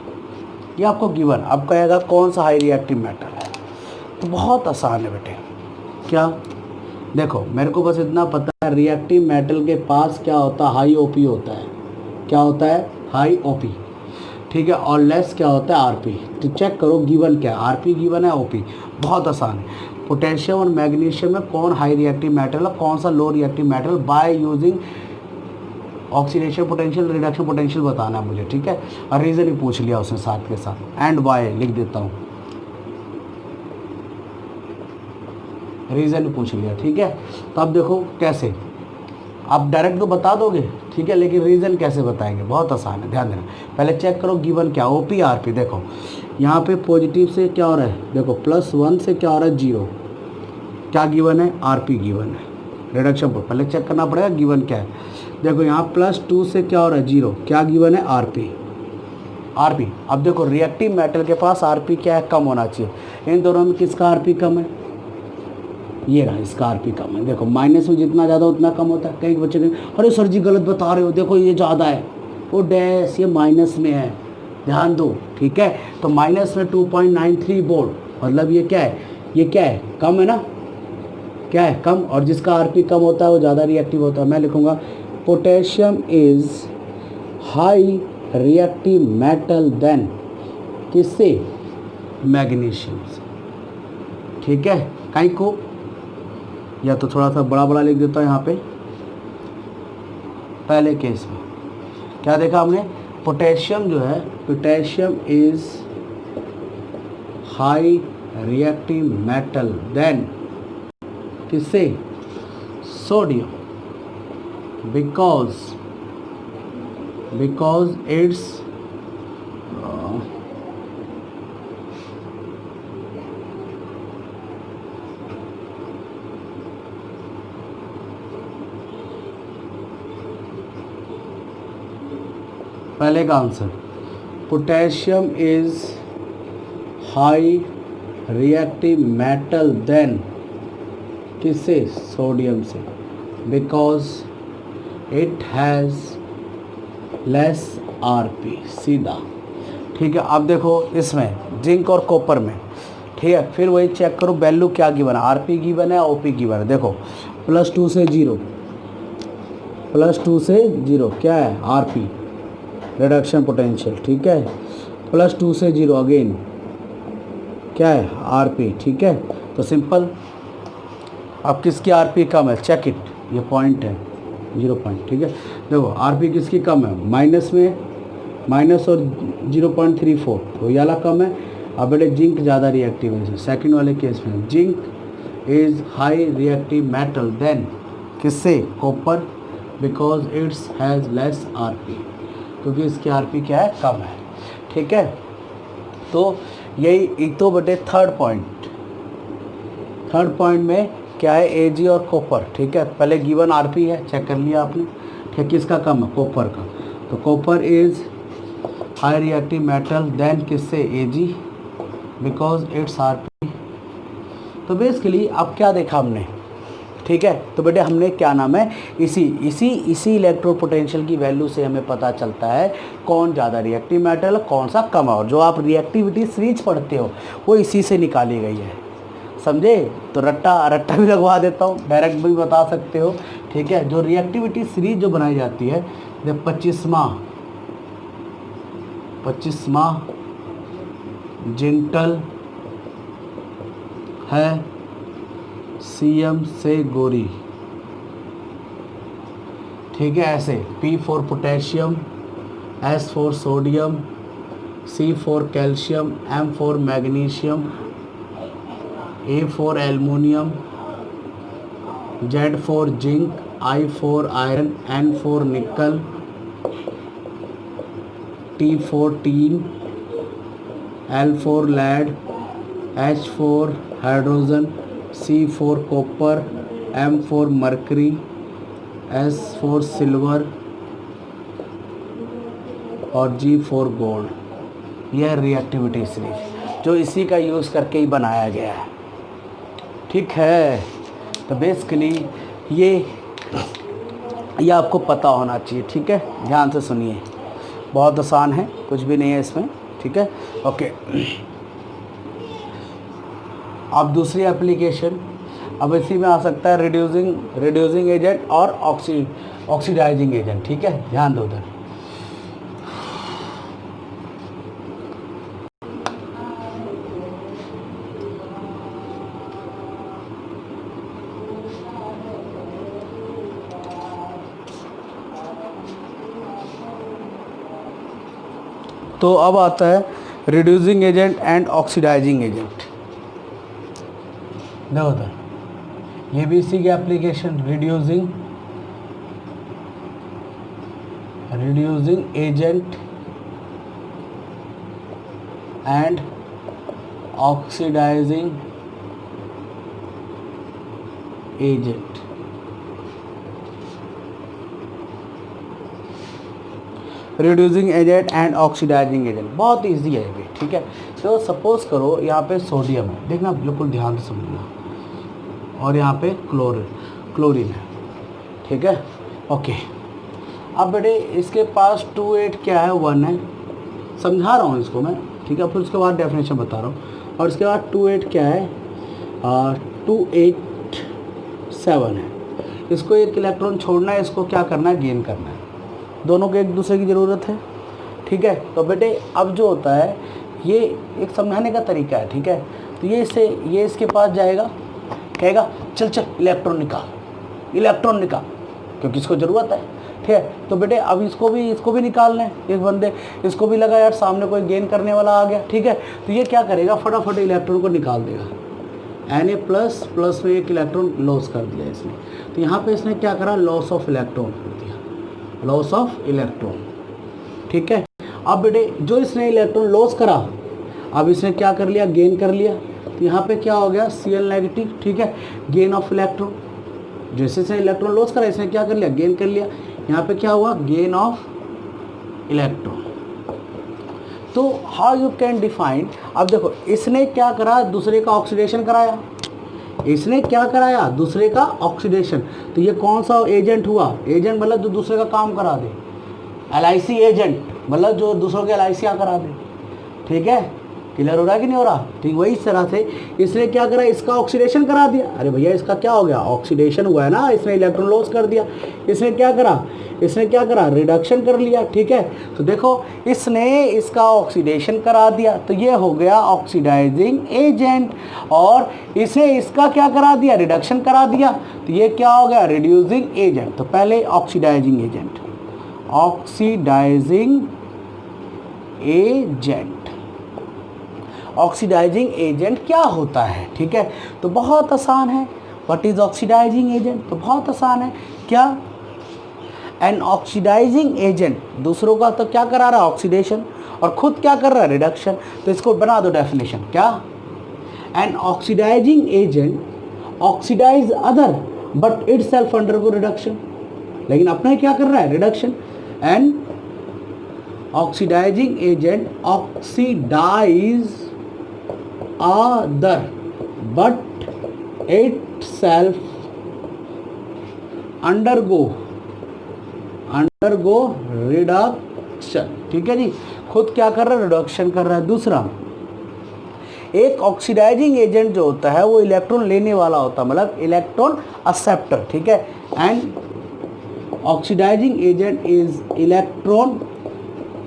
ये आपको गिवन, अब कहेगा कौन सा हाई रिएक्टिव मेटल है, तो बहुत आसान है बेटे। क्या, देखो मेरे को बस इतना पता है, रिएक्टिव मेटल के पास क्या होता है, हाई ओपी होता है। क्या होता है, हाई ओपी। ठीक है, और लेस क्या होता है, आरपी। तो चेक करो गिवन क्या है, आरपी गिवन है, ओपी। बहुत आसान है। पोटेशियम और मैग्नीशियम में कौन हाई रिएक्टिव मेटल है, कौन सा low reactive metal, by using oxidation potential, reduction potential बताना है मुझे। ठीक है, और रीज़न भी पूछ लिया उसने साथ के साथ, एंड वाई लिख देता हूँ, रीज़न पूछ लिया। ठीक है, तो अब देखो कैसे, आप डायरेक्ट तो बता दोगे, ठीक है, लेकिन रीज़न कैसे बताएंगे, बहुत आसान है, ध्यान देना। पहले चेक करो गिवन क्या, ओपी आरपी। देखो यहाँ पे पॉजिटिव से क्या हो रहा है, देखो +1 से क्या हो रहा है, 0, क्या गिवन है, आरपी गिवन है। रिडक्शन पर पहले चेक करना पड़ेगा गिवन क्या है। देखो यहाँ +2 से क्या हो रहा है, 0, क्या गिवन है, आरपी। अब देखो रिएक्टिव मेटल के पास आरपी क्या है, कम होना चाहिए। इन दोनों में किसका आरपी कम है, ये रहा, इसका आरपी कम है। देखो माइनस में जितना ज़्यादा उतना कम होता है। कई बच्चे कहेंगे अरे सर जी गलत बता रहे हो, देखो ये ज़्यादा है, वो डैश ये माइनस में है, ध्यान दो, ठीक है। तो माइनस में 2.93 वोल्ट, मतलब ये क्या है, ये क्या है, कम है ना, क्या है, कम। और जिसका आरपी कम होता है वो ज़्यादा रिएक्टिव होता है। मैं लिखूँगा potassium is high reactive metal than, किससे, मैग्नीशियम से, ठीक है। कहीं को या तो थोड़ा सा बड़ा बड़ा लिख देता हूँ यहाँ पे। पहले केस में क्या देखा हमने, पोटेशियम जो है, potassium is high reactive metal than, किससे, सोडियम, बिकॉज इट्स पहले का answer, potassium is high reactive metal than, किससे, सोडियम से, because it has less RP, सीधा, ठीक है। अब देखो इसमें जिंक और कॉपर में, ठीक है, फिर वही चेक करो वैल्यू क्या गिवन है, आरपी गिवन है, ओपी गिवन है। देखो +2 से 0, +2 से 0 क्या है, आरपी रिडक्शन पोटेंशियल, ठीक है। +2 से 0 अगेन क्या है, आरपी, ठीक है। तो सिंपल, अब किसकी आरपी कम है, चेक इट, ये पॉइंट है 0 पॉइंट, ठीक है। देखो आरपी किसकी कम है, माइनस में, माइनस और 0.34, तो ये वाला कम है। अब बेटे जिंक ज़्यादा रिएक्टिव है, सेकंड वाले केस में zinc is high reactive metal than, किससे, copper, because its has less RP, क्योंकि इसकी आरपी क्या है, कम है, ठीक है। तो यही एक तो बेटे थर्ड पॉइंट में क्या है, एजी और कॉपर, ठीक है। पहले गिवन आरपी है, चेक कर लिया आपने, ठीक, किसका कम है, कॉपर का। तो copper is high reactive metal than, किससे, एजी, बिकॉज इट्स आरपी। तो बेसिकली अब क्या देखा हमने, ठीक है। तो बेटे हमने क्या नाम है, इसी इलेक्ट्रो पोटेंशियल की वैल्यू से हमें पता चलता है कौन ज़्यादा रिएक्टिव मेटल है, कौन सा कम है। और जो आप रिएक्टिविटी सीरीज पढ़ते हो वो इसी से निकाली गई है, समझे। तो रट्टा भी लगवा देता हूँ, डायरेक्ट भी बता सकते हो, ठीक है। जो रिएक्टिविटी सीरीज जो बनाई जाती है, जब 25वां जिंटल है सीएम से गोरी, ठीक है। ऐसे P for potassium, S for sodium, C for calcium, M for magnesium, A for aluminium, Z for zinc, I for iron, N for nickel, T for tin, L for lead, H for hydrogen, C for copper, M for mercury, S for silver और G for gold. यह reactivity series जो इसी का use करके ही बनाया गया है, ठीक है। तो बेसिकली ये आपको पता होना चाहिए, ठीक है। ध्यान से सुनिए, बहुत आसान है, कुछ भी नहीं है इसमें, ठीक है, ओके। अब दूसरी एप्लीकेशन, अब इसी में आ सकता है रिड्यूसिंग एजेंट और ऑक्सीडाइजिंग एजेंट, ठीक है। ध्यान दो उधर, तो अब आता है reducing agent and oxidising agent. देखो उधर, ये भी इसी की application, reducing agent and oxidising agent. Reducing agent and oxidising agent बहुत इजी है ये भी, ठीक है। तो सपोज करो यहाँ पे सोडियम है, देखना बिल्कुल ध्यान से समझना, और यहाँ पे क्लोरीन है, ठीक है। ओके, अब बेटे इसके पास 2,8 क्या है, 1 है, समझा रहा हूँ इसको मैं, ठीक है, फिर उसके बाद डेफिनेशन बता रहा हूँ। और इसके बाद 2,8 क्या है, 2,8,7 है। इसको एक इलेक्ट्रॉन छोड़ना है, इसको क्या करना है, गेन करना है। दोनों को एक दूसरे की ज़रूरत है, ठीक है। तो बेटे अब जो होता है ये एक समझाने का तरीका है, ठीक है। तो ये इसके पास जाएगा, कहेगा चल चल इलेक्ट्रॉन निकाल, क्योंकि इसको ज़रूरत है, ठीक है। तो बेटे अब इसको भी निकालना है, एक बंदे इसको भी लगा यार सामने कोई गेन करने वाला आ गया, ठीक है। तो ये क्या करेगा, फटाफट इलेक्ट्रॉन को निकाल देगा। Na++ में एक इलेक्ट्रॉन लॉस कर दिया इसने, तो यहाँ पे इसने क्या करा, लॉस ऑफ इलेक्ट्रॉन कर दिया, लॉस ऑफ इलेक्ट्रॉन, ठीक है। अब बेटे जो इसने इलेक्ट्रॉन लॉस करा, अब इसने क्या कर लिया, गेन कर लिया। तो यहाँ पे क्या हो गया, Cl-, ठीक है, गेन ऑफ इलेक्ट्रॉन। जैसे इसने इलेक्ट्रॉन लॉस करा, इसने क्या कर लिया, गेन कर लिया। यहाँ पे क्या हुआ, गेन ऑफ इलेक्ट्रॉन। तो हाउ यू कैन डिफाइन, अब देखो इसने क्या करा, दूसरे का ऑक्सीडेशन कराया, इसने क्या कराया, दूसरे का ऑक्सीडेशन। तो ये कौन सा एजेंट हुआ, एजेंट मतलब जो दूसरे का काम करा दे, LIC एजेंट मतलब जो दूसरों के LIC करा दे, ठीक है। क्लियर हो रहा है कि नहीं हो रहा, ठीक। वही इस तरह से इसने क्या करा, इसका ऑक्सीडेशन करा दिया। अरे भैया इसका क्या हो गया, ऑक्सीडेशन हुआ है ना, इसने इलेक्ट्रॉन लॉस कर दिया। इसने क्या करा, रिडक्शन कर लिया, ठीक है। तो देखो इसने इसका ऑक्सीडेशन करा दिया, तो ये हो गया ऑक्सीडाइजिंग एजेंट, और इसने इसका क्या करा दिया, रिडक्शन करा दिया, तो ये क्या हो गया, रिड्यूसिंग एजेंट। तो पहले ऑक्सीडाइजिंग एजेंट, ऑक्सीडाइजिंग एजेंट क्या होता है, ठीक है। तो बहुत आसान है, व्हाट इज ऑक्सीडाइजिंग एजेंट, तो बहुत आसान है, क्या, एन ऑक्सीडाइजिंग एजेंट दूसरों का तो क्या करा रहा है, ऑक्सीडेशन, और खुद क्या कर रहा है, रिडक्शन। तो इसको बना दो डेफिनेशन, क्या, an oxidising agent oxidise other but itself undergo reduction, लेकिन अपना क्या कर रहा है, reduction. An oxidising agent oxidise other but itself undergo reduction, ठीक है जी। खुद क्या कर रहा है, रिडक्शन कर रहा है। दूसरा, एक ऑक्सीडाइजिंग एजेंट जो होता है वो इलेक्ट्रॉन लेने वाला होता है, मतलब इलेक्ट्रॉन एक्सेप्टर, ठीक है। And oxidising agent is electron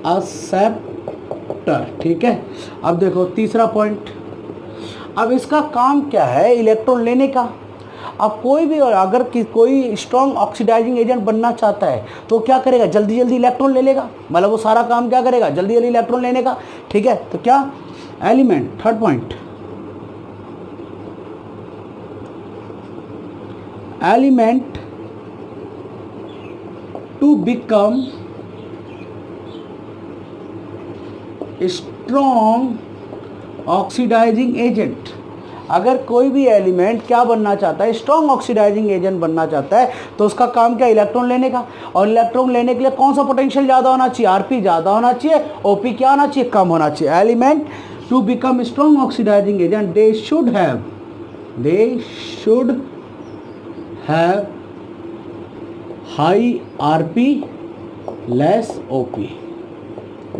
acceptor, ठीक है। अब देखो तीसरा पॉइंट, अब इसका काम क्या है, इलेक्ट्रॉन लेने का। अब कोई भी अगर कोई स्ट्रॉन्ग ऑक्सीडाइजिंग एजेंट बनना चाहता है तो क्या करेगा, जल्दी जल्दी इलेक्ट्रॉन ले लेगा, मतलब वो सारा काम क्या करेगा, जल्दी जल्दी इलेक्ट्रॉन लेने का, ठीक है। तो क्या, element, third point, element to become strong oxidising agent. अगर कोई भी एलिमेंट क्या बनना चाहता है, स्ट्रॉन्ग ऑक्सीडाइजिंग एजेंट बनना चाहता है, तो उसका काम क्या, इलेक्ट्रॉन लेने का। और इलेक्ट्रॉन लेने के लिए कौन सा पोटेंशियल ज़्यादा होना चाहिए, RP ज़्यादा होना चाहिए, OP क्या होना चाहिए, कम होना चाहिए। Element to become strong oxidising agent they should have high RP less OP,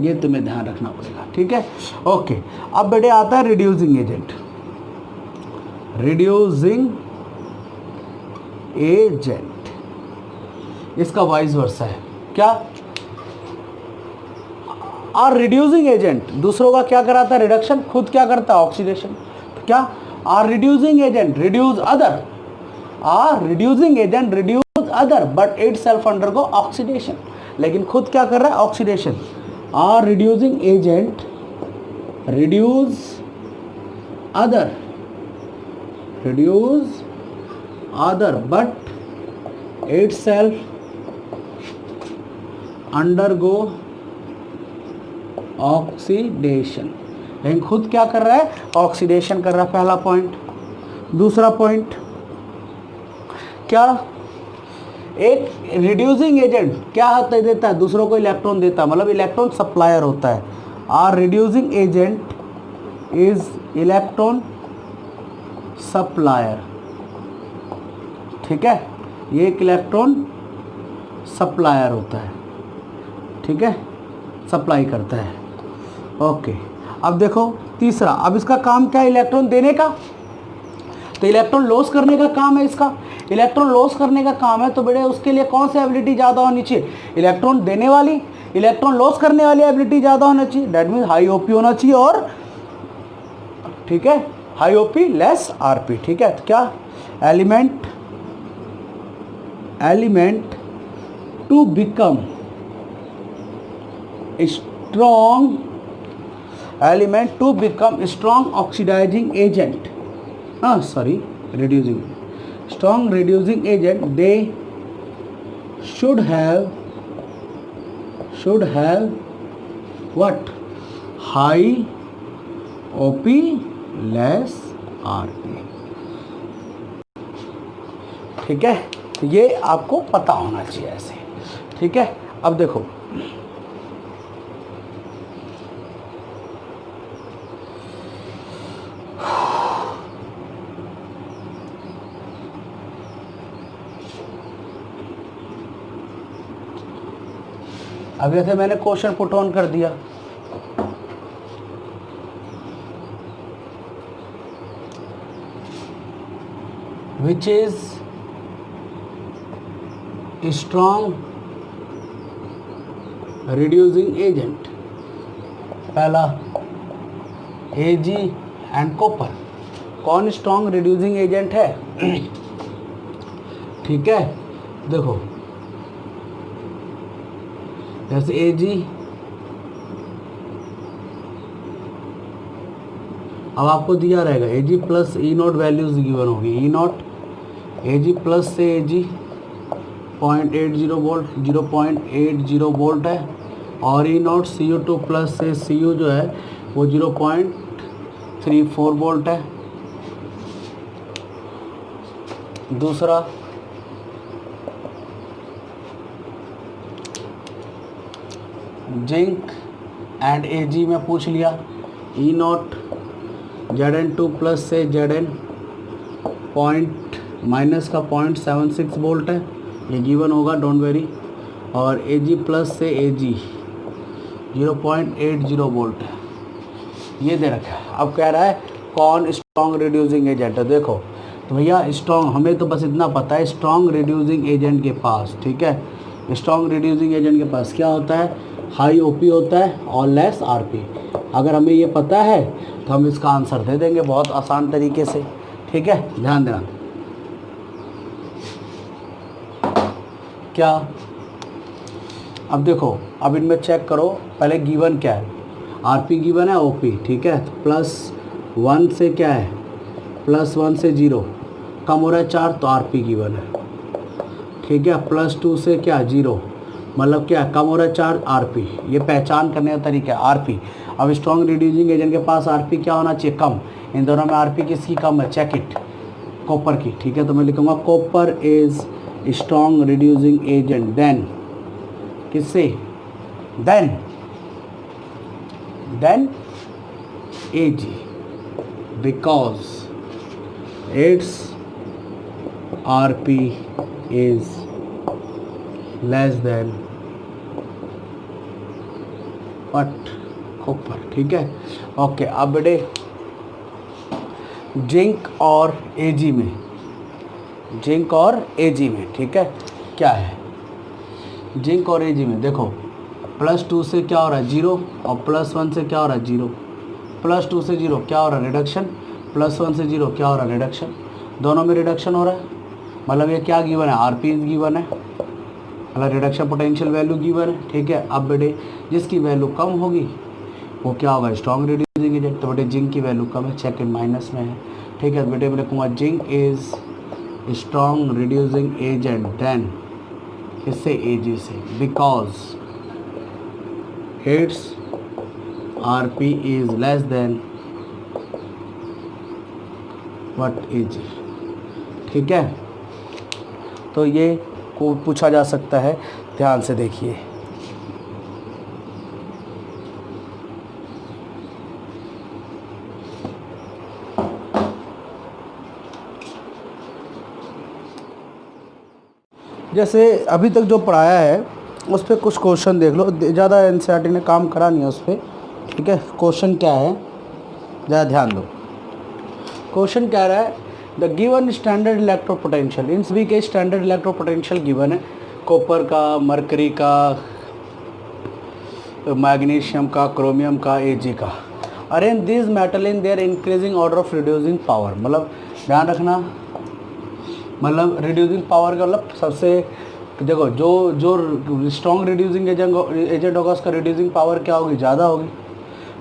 ये तुम्हें ध्यान रखना पड़ेगा, ठीक है। ओके, अब बेटे आता है रिड्यूसिंग एजेंट। रिड्यूसिंग एजेंट इसका वाइस वर्सा है, क्या, और रिड्यूसिंग एजेंट दूसरों का क्या कराता है, रिडक्शन, खुद क्या करता है, ऑक्सीडेशन। तो क्या, are reducing agent reduce other, but itself undergo oxidation, लेकिन खुद क्या कर रहा है, oxidation. Are reducing agent reduce other but itself undergo oxidation, लेकिन खुद क्या कर रहा है, ऑक्सीडेशन कर रहा है, पहला पॉइंट। दूसरा पॉइंट क्या, एक रिड्यूसिंग एजेंट क्या देता है, दूसरों को इलेक्ट्रॉन देता है, मतलब इलेक्ट्रॉन सप्लायर होता है। Are reducing agent is electron supplier, ठीक है, ये एक इलेक्ट्रॉन सप्लायर होता है, ठीक है, सप्लाई करता है। ओके, अब देखो तीसरा, अब इसका काम क्या है, इलेक्ट्रॉन देने का, तो इलेक्ट्रॉन लॉस करने का काम है इसका। इलेक्ट्रॉन लॉस करने का काम है तो बेटे उसके लिए कौन सी एबिलिटी ज़्यादा होनी चाहिए, इलेक्ट्रॉन देने वाली, इलेक्ट्रॉन लॉस करने वाली एबिलिटी ज़्यादा होना चाहिए, दैट मीन्स हाई ओपी होना चाहिए, और ठीक है हाई ओपी लेस आरपी, ठीक है। तो क्या element to become strong oxidising agent, strong reducing agent, they should have what, high OP less RP, ठीक है। तो ये आपको पता होना चाहिए ऐसे, ठीक है। अब देखो अब जैसे मैंने क्वेश्चन पुट ऑन कर दिया, which is strong reducing agent, पहला Ag एंड कॉपर, कौन स्ट्रॉन्ग रिड्यूसिंग एजेंट है, ठीक है। देखो जैसे Ag, अब आपको दिया रहेगा Ag plus E not values given होगी, ई नॉट Ag प्लस से Ag 0.80 वोल्ट 0.80 वोल्ट है, और ई नॉट Cu2 प्लस से Cu जो है वो 0.34 वोल्ट है। दूसरा जिंक एंड Ag में पूछ लिया, ई नॉट Zn2 प्लस से Zn माइनस का 0.76 वोल्ट है, ये गिवन होगा, डोंट वेरी, और Ag प्लस से Ag 0.80 वोल्ट है, ये दे रखा है। अब कह रहा है कौन स्ट्रॉन्ग रिड्यूसिंग एजेंट है, देखो तो भैया स्ट्रॉन्ग, हमें तो बस इतना पता है स्ट्रॉन्ग रिड्यूसिंग एजेंट के पास, ठीक है, स्ट्रॉन्ग रिड्यूसिंग एजेंट के पास क्या होता है, हाई ओपी होता है और लेस आरपी। अगर हमें ये पता है तो हम इसका आंसर दे देंगे बहुत आसान तरीके से, ठीक है, ध्यान देना। क्या, अब देखो, अब इनमें चेक करो, पहले गिवन क्या है, आरपी गिवन है, ओपी, ठीक है, +1 से क्या है, +1 से 0 कम हो रहा है 4 तो आरपी गिवन है, ठीक है, +2 से क्या 0 मतलब क्या कम हो रहा है 4 आरपी, ये पहचान करने का तरीका है आरपी। अब स्ट्रॉन्ग रिड्यूसिंग एजेंट के पास आरपी क्या होना चाहिए, कम, इन दोनों में आरपी किसकी कम है, चेक इट, कॉपर की, ठीक है। तो मैं लिखूंगा copper is strong reducing agent than, किससे, than Ag, because it's RP is less than what, copper, ठीक है। ओके, अब बेटे जिंक और Ag में, जिंक और Ag में, ठीक है, क्या है, जिंक और Ag में देखो +2 से क्या हो रहा है 0 और +1 से क्या हो रहा है 0, +2 से 0 क्या हो रहा है रिडक्शन, +1 से 0 क्या हो रहा है रिडक्शन, दोनों में रिडक्शन हो रहा है, मतलब ये क्या गिवन है, आरपी गिवन है, मतलब रिडक्शन पोटेंशियल वैल्यू गिवन है, ठीक है। अब बेटे जिसकी वैल्यू कम होगी वो क्या होगा, स्ट्रॉन्ग रिड्यूसिंग एजेंट, तो बेटे जिंक की वैल्यू कम है, चेक इन माइनस में है, ठीक है। बेटे मैं लिखूँगा zinc is strong reducing agent than, इससे Ag से, because it's RP is less than what, Ag, ठीक है। तो ये को पूछा जा सकता है, ध्यान से देखिए, जैसे अभी तक जो पढ़ाया है उस पर कुछ क्वेश्चन देख लो, ज़्यादा एनसीईआरटी ने काम करा नहीं है उस पर, ठीक है। क्वेश्चन क्या है, ज़्यादा ध्यान दो। क्वेश्चन कह रहा है the given standard electro potential, इन सभी के स्टैंडर्ड इलेक्ट्रो पोटेंशियल गिवन है, कॉपर का, मरकरी का, मैग्नीशियम का, क्रोमियम का, एजी का। Arrange this metal in their increasing order of reducing power, मतलब ध्यान रखना, मतलब रिड्यूसिंग पावर का मतलब सबसे, देखो जो स्ट्रॉन्ग रिड्यूसिंग एजेंट होगा उसका रिड्यूसिंग पावर क्या होगी, ज़्यादा होगी,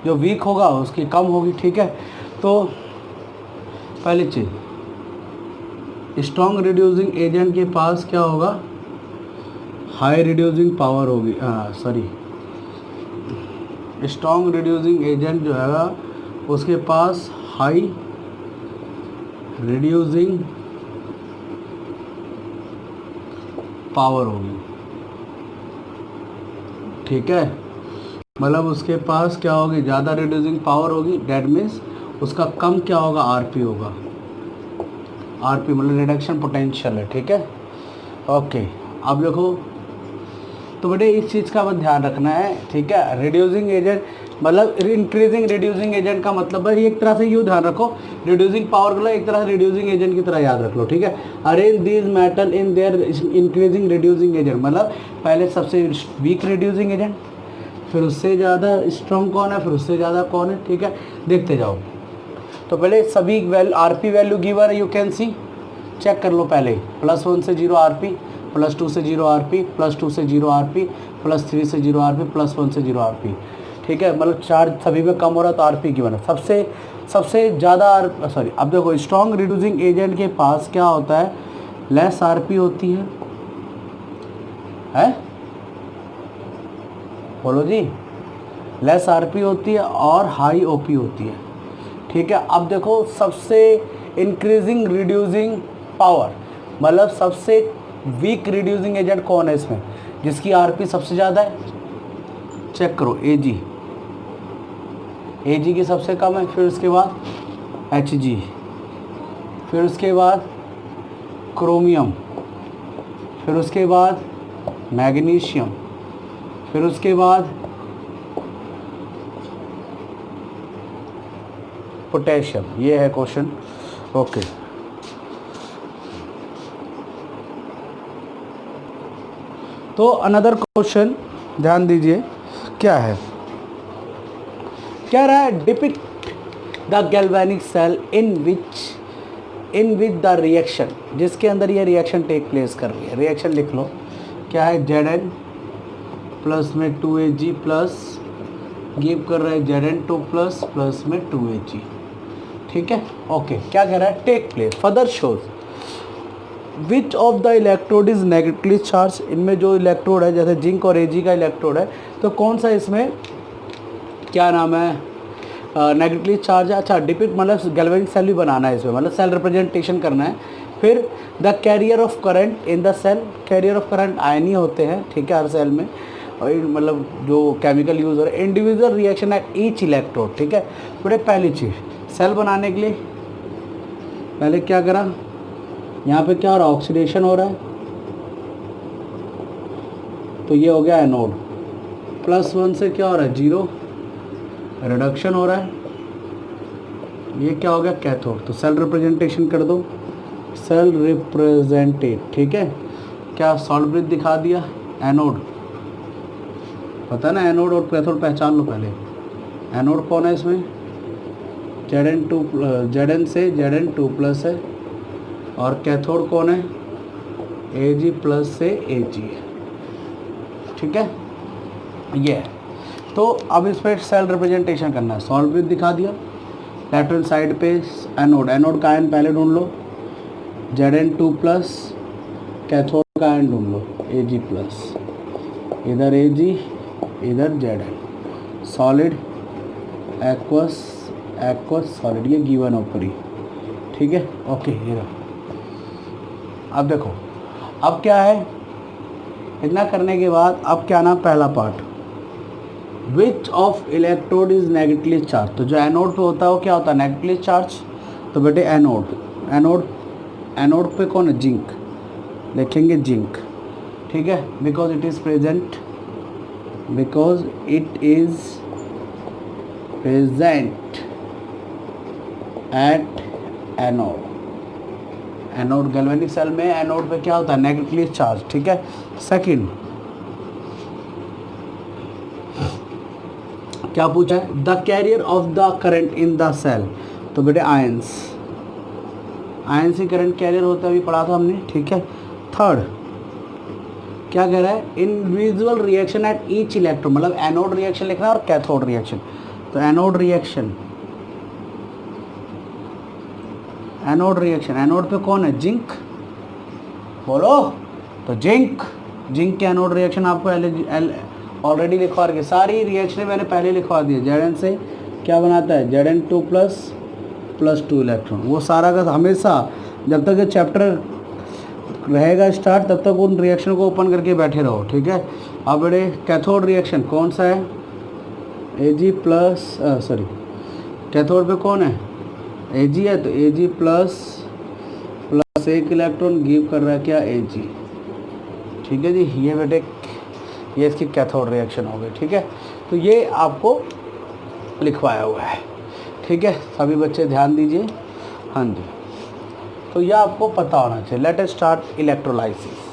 जो वीक होगा उसकी कम होगी, ठीक है। तो पहली चीज़, स्ट्रॉन्ग रिड्यूसिंग एजेंट के पास क्या होगा, हाई रिड्यूसिंग पावर होगी, स्ट्रॉन्ग रिड्यूसिंग एजेंट जो है उसके पास हाई रिड्यूसिंग पावर होगी, ठीक है। मतलब उसके पास क्या होगी, ज़्यादा रिड्यूसिंग पावर होगी, डेट मीन्स उसका कम क्या होगा, आरपी होगा। आरपी मतलब रिडक्शन पोटेंशियल है, ठीक है। ओके, अब देखो, तो बेटे इस चीज़ का बस ध्यान रखना है, ठीक है। रिड्यूसिंग एजेंट मतलब इंक्रीजिंग रिड्यूसिंग एजेंट का मतलब है, एक तरह से यूँ ध्यान रखो, रिड्यूसिंग पावर को एक तरह से रिड्यूसिंग एजेंट की तरह याद रख लो, ठीक है। Arrange this metal in their increasing reducing agent, मतलब पहले सबसे वीक रिड्यूसिंग एजेंट, फिर उससे ज़्यादा स्ट्रॉन्ग कौन है, फिर उससे ज़्यादा कौन है, ठीक है। देखते जाओ। तो पहले सभी आरपी वैल्यू गिवन है, यू कैन सी, चेक कर लो पहले। +1 से 0 आरपी, +2 से 0 आरपी, +2 से 0 आरपी, +3 से 0 आरपी, +1 से 0 आरपी, ठीक है। मतलब चार्ज सभी में कम हो रहा है तो आरपी गिवन है। सबसे ज़्यादा अब देखो, स्ट्रॉन्ग रिड्यूसिंग एजेंट के पास क्या होता है, लेस आरपी होती है, बोलो जी, लेस आरपी होती है और हाई ओपी होती है, ठीक है। अब देखो, सबसे इंक्रीजिंग रिड्यूसिंग पावर मतलब सबसे वीक रिड्यूसिंग एजेंट कौन है इसमें, जिसकी आरपी सबसे ज़्यादा है, चेक करो, एजी की सबसे कम है, फिर उसके बाद एचजी, फिर उसके बाद क्रोमियम, फिर उसके बाद मैग्नीशियम, फिर उसके बाद पोटेशियम। ये है क्वेश्चन, ओके। तो अनदर क्वेश्चन ध्यान दीजिए, क्या है, क्या रहा है, depict the galvanic cell in which the reaction, जिसके अंदर ये रिएक्शन टेक प्लेस कर रही है। रिएक्शन लिख लो, क्या है, Zn प्लस में 2Ag प्लस गिव कर रहा है Zn2 प्लस में 2Ag, ठीक है। ओके, क्या कह रहा है, take place further shows which of the electrode is negatively charge, इनमें जो इलेक्ट्रोड है, जैसे जिंक और Ag का इलेक्ट्रोड है, तो कौन सा इसमें क्या नाम है, नेगेटिवली चार्ज है। अच्छा, डिपिक्ट मतलब गैल्वेनिक सेल भी बनाना है इसमें, मतलब सेल रिप्रेजेंटेशन करना है। फिर the carrier of current in the cell, carrier of current ion ही होते हैं, ठीक है, हर सेल में, और मतलब जो केमिकल यूज हो रहा है, individual reaction at each electrode, ठीक है। बड़े पहली चीज़, सेल बनाने के लिए पहले क्या करा, यहाँ पे क्या हो रहा है, ऑक्सीडेशन हो रहा है, तो ये हो गया एनोड, +1 से क्या हो रहा है, 0 रिडक्शन हो रहा है, ये क्या हो गया, कैथोड। तो सेल रिप्रेजेंटेशन कर दो, सेल रिप्रेजेंटेड, ठीक है। क्या सॉल्ट ब्रिज दिखा दिया, एनोड, पता ना, एनोड और कैथोड पहचान लो पहले। एनोड कौन है इसमें, Zn से Zn2+ है, और कैथोड कौन है, Ag+ से Ag, ठीक है, ये है। तो अब इस पर सेल रिप्रेजेंटेशन करना है, सॉल्ट ब्रिज दिखा दिया, लेफ्ट हैंड साइड पे एनोड का आयन पहले ढूंढ लो, Zn2+, कैथोड का आयन ढूंढ लो, Ag+, इधर Ag इधर Zn, सॉलिड एक्वस सॉलिड, ये गिवन ऊपर ही, ठीक है, ओके। ये अब देखो, अब क्या है, इतना करने के बाद अब क्या ना, पहला part, which of electrode is negatively charge, तो जो एनोड पे होता है वो क्या होता है, नेगेटिवली चार्ज। तो बेटे एनोड पे कौन है, जिंक, लिखेंगे जिंक, ठीक है, because it is present, because it is present at anode. Anode galvanic cell में एनोड पे क्या होता है, नेगेटिवली चार्ज। ठीक है, सेकंड क्या पूछा है, the carrier of the current in the cell. तो बेटे आयंस, आयंस ही करंट कैरियर होता है, अभी पढ़ा था हमने। ठीक है, थर्ड क्या कह रहा है, individual reaction at each electron, मतलब एनोड रिएक्शन लिखना है और कैथोड रिएक्शन। तो anode reaction, anode reaction, anode पे कौन है, जिंक, बोलो। तो जिंक, जिंक के एनोड रिएक्शन आपको ऑलरेडी लिखवा रही है, सारी रिएक्शन मैंने पहले लिखवा दी है। Zn से क्या बनाता है, Zn2 प्लस 2 इलेक्ट्रॉन। वो सारा का हमेशा जब तक ये चैप्टर रहेगा स्टार्ट तब तक उन रिएक्शन को ओपन करके बैठे रहो। ठीक है, अब बड़े कैथोड रिएक्शन कौन सा है, Ag प्लस सॉरी कैथोड पे कौन है, Ag है, तो Ag प्लस 1 इलेक्ट्रॉन गिव कर रहा है क्या, Ag। ठीक है जी, ये बेटे ये इसकी कैथोड रिएक्शन हो गई। ठीक है, तो ये आपको लिखवाया हुआ है। ठीक है, सभी बच्चे ध्यान दीजिए। हाँ जी, तो यह आपको पता होना चाहिए। Let us start electrolysis.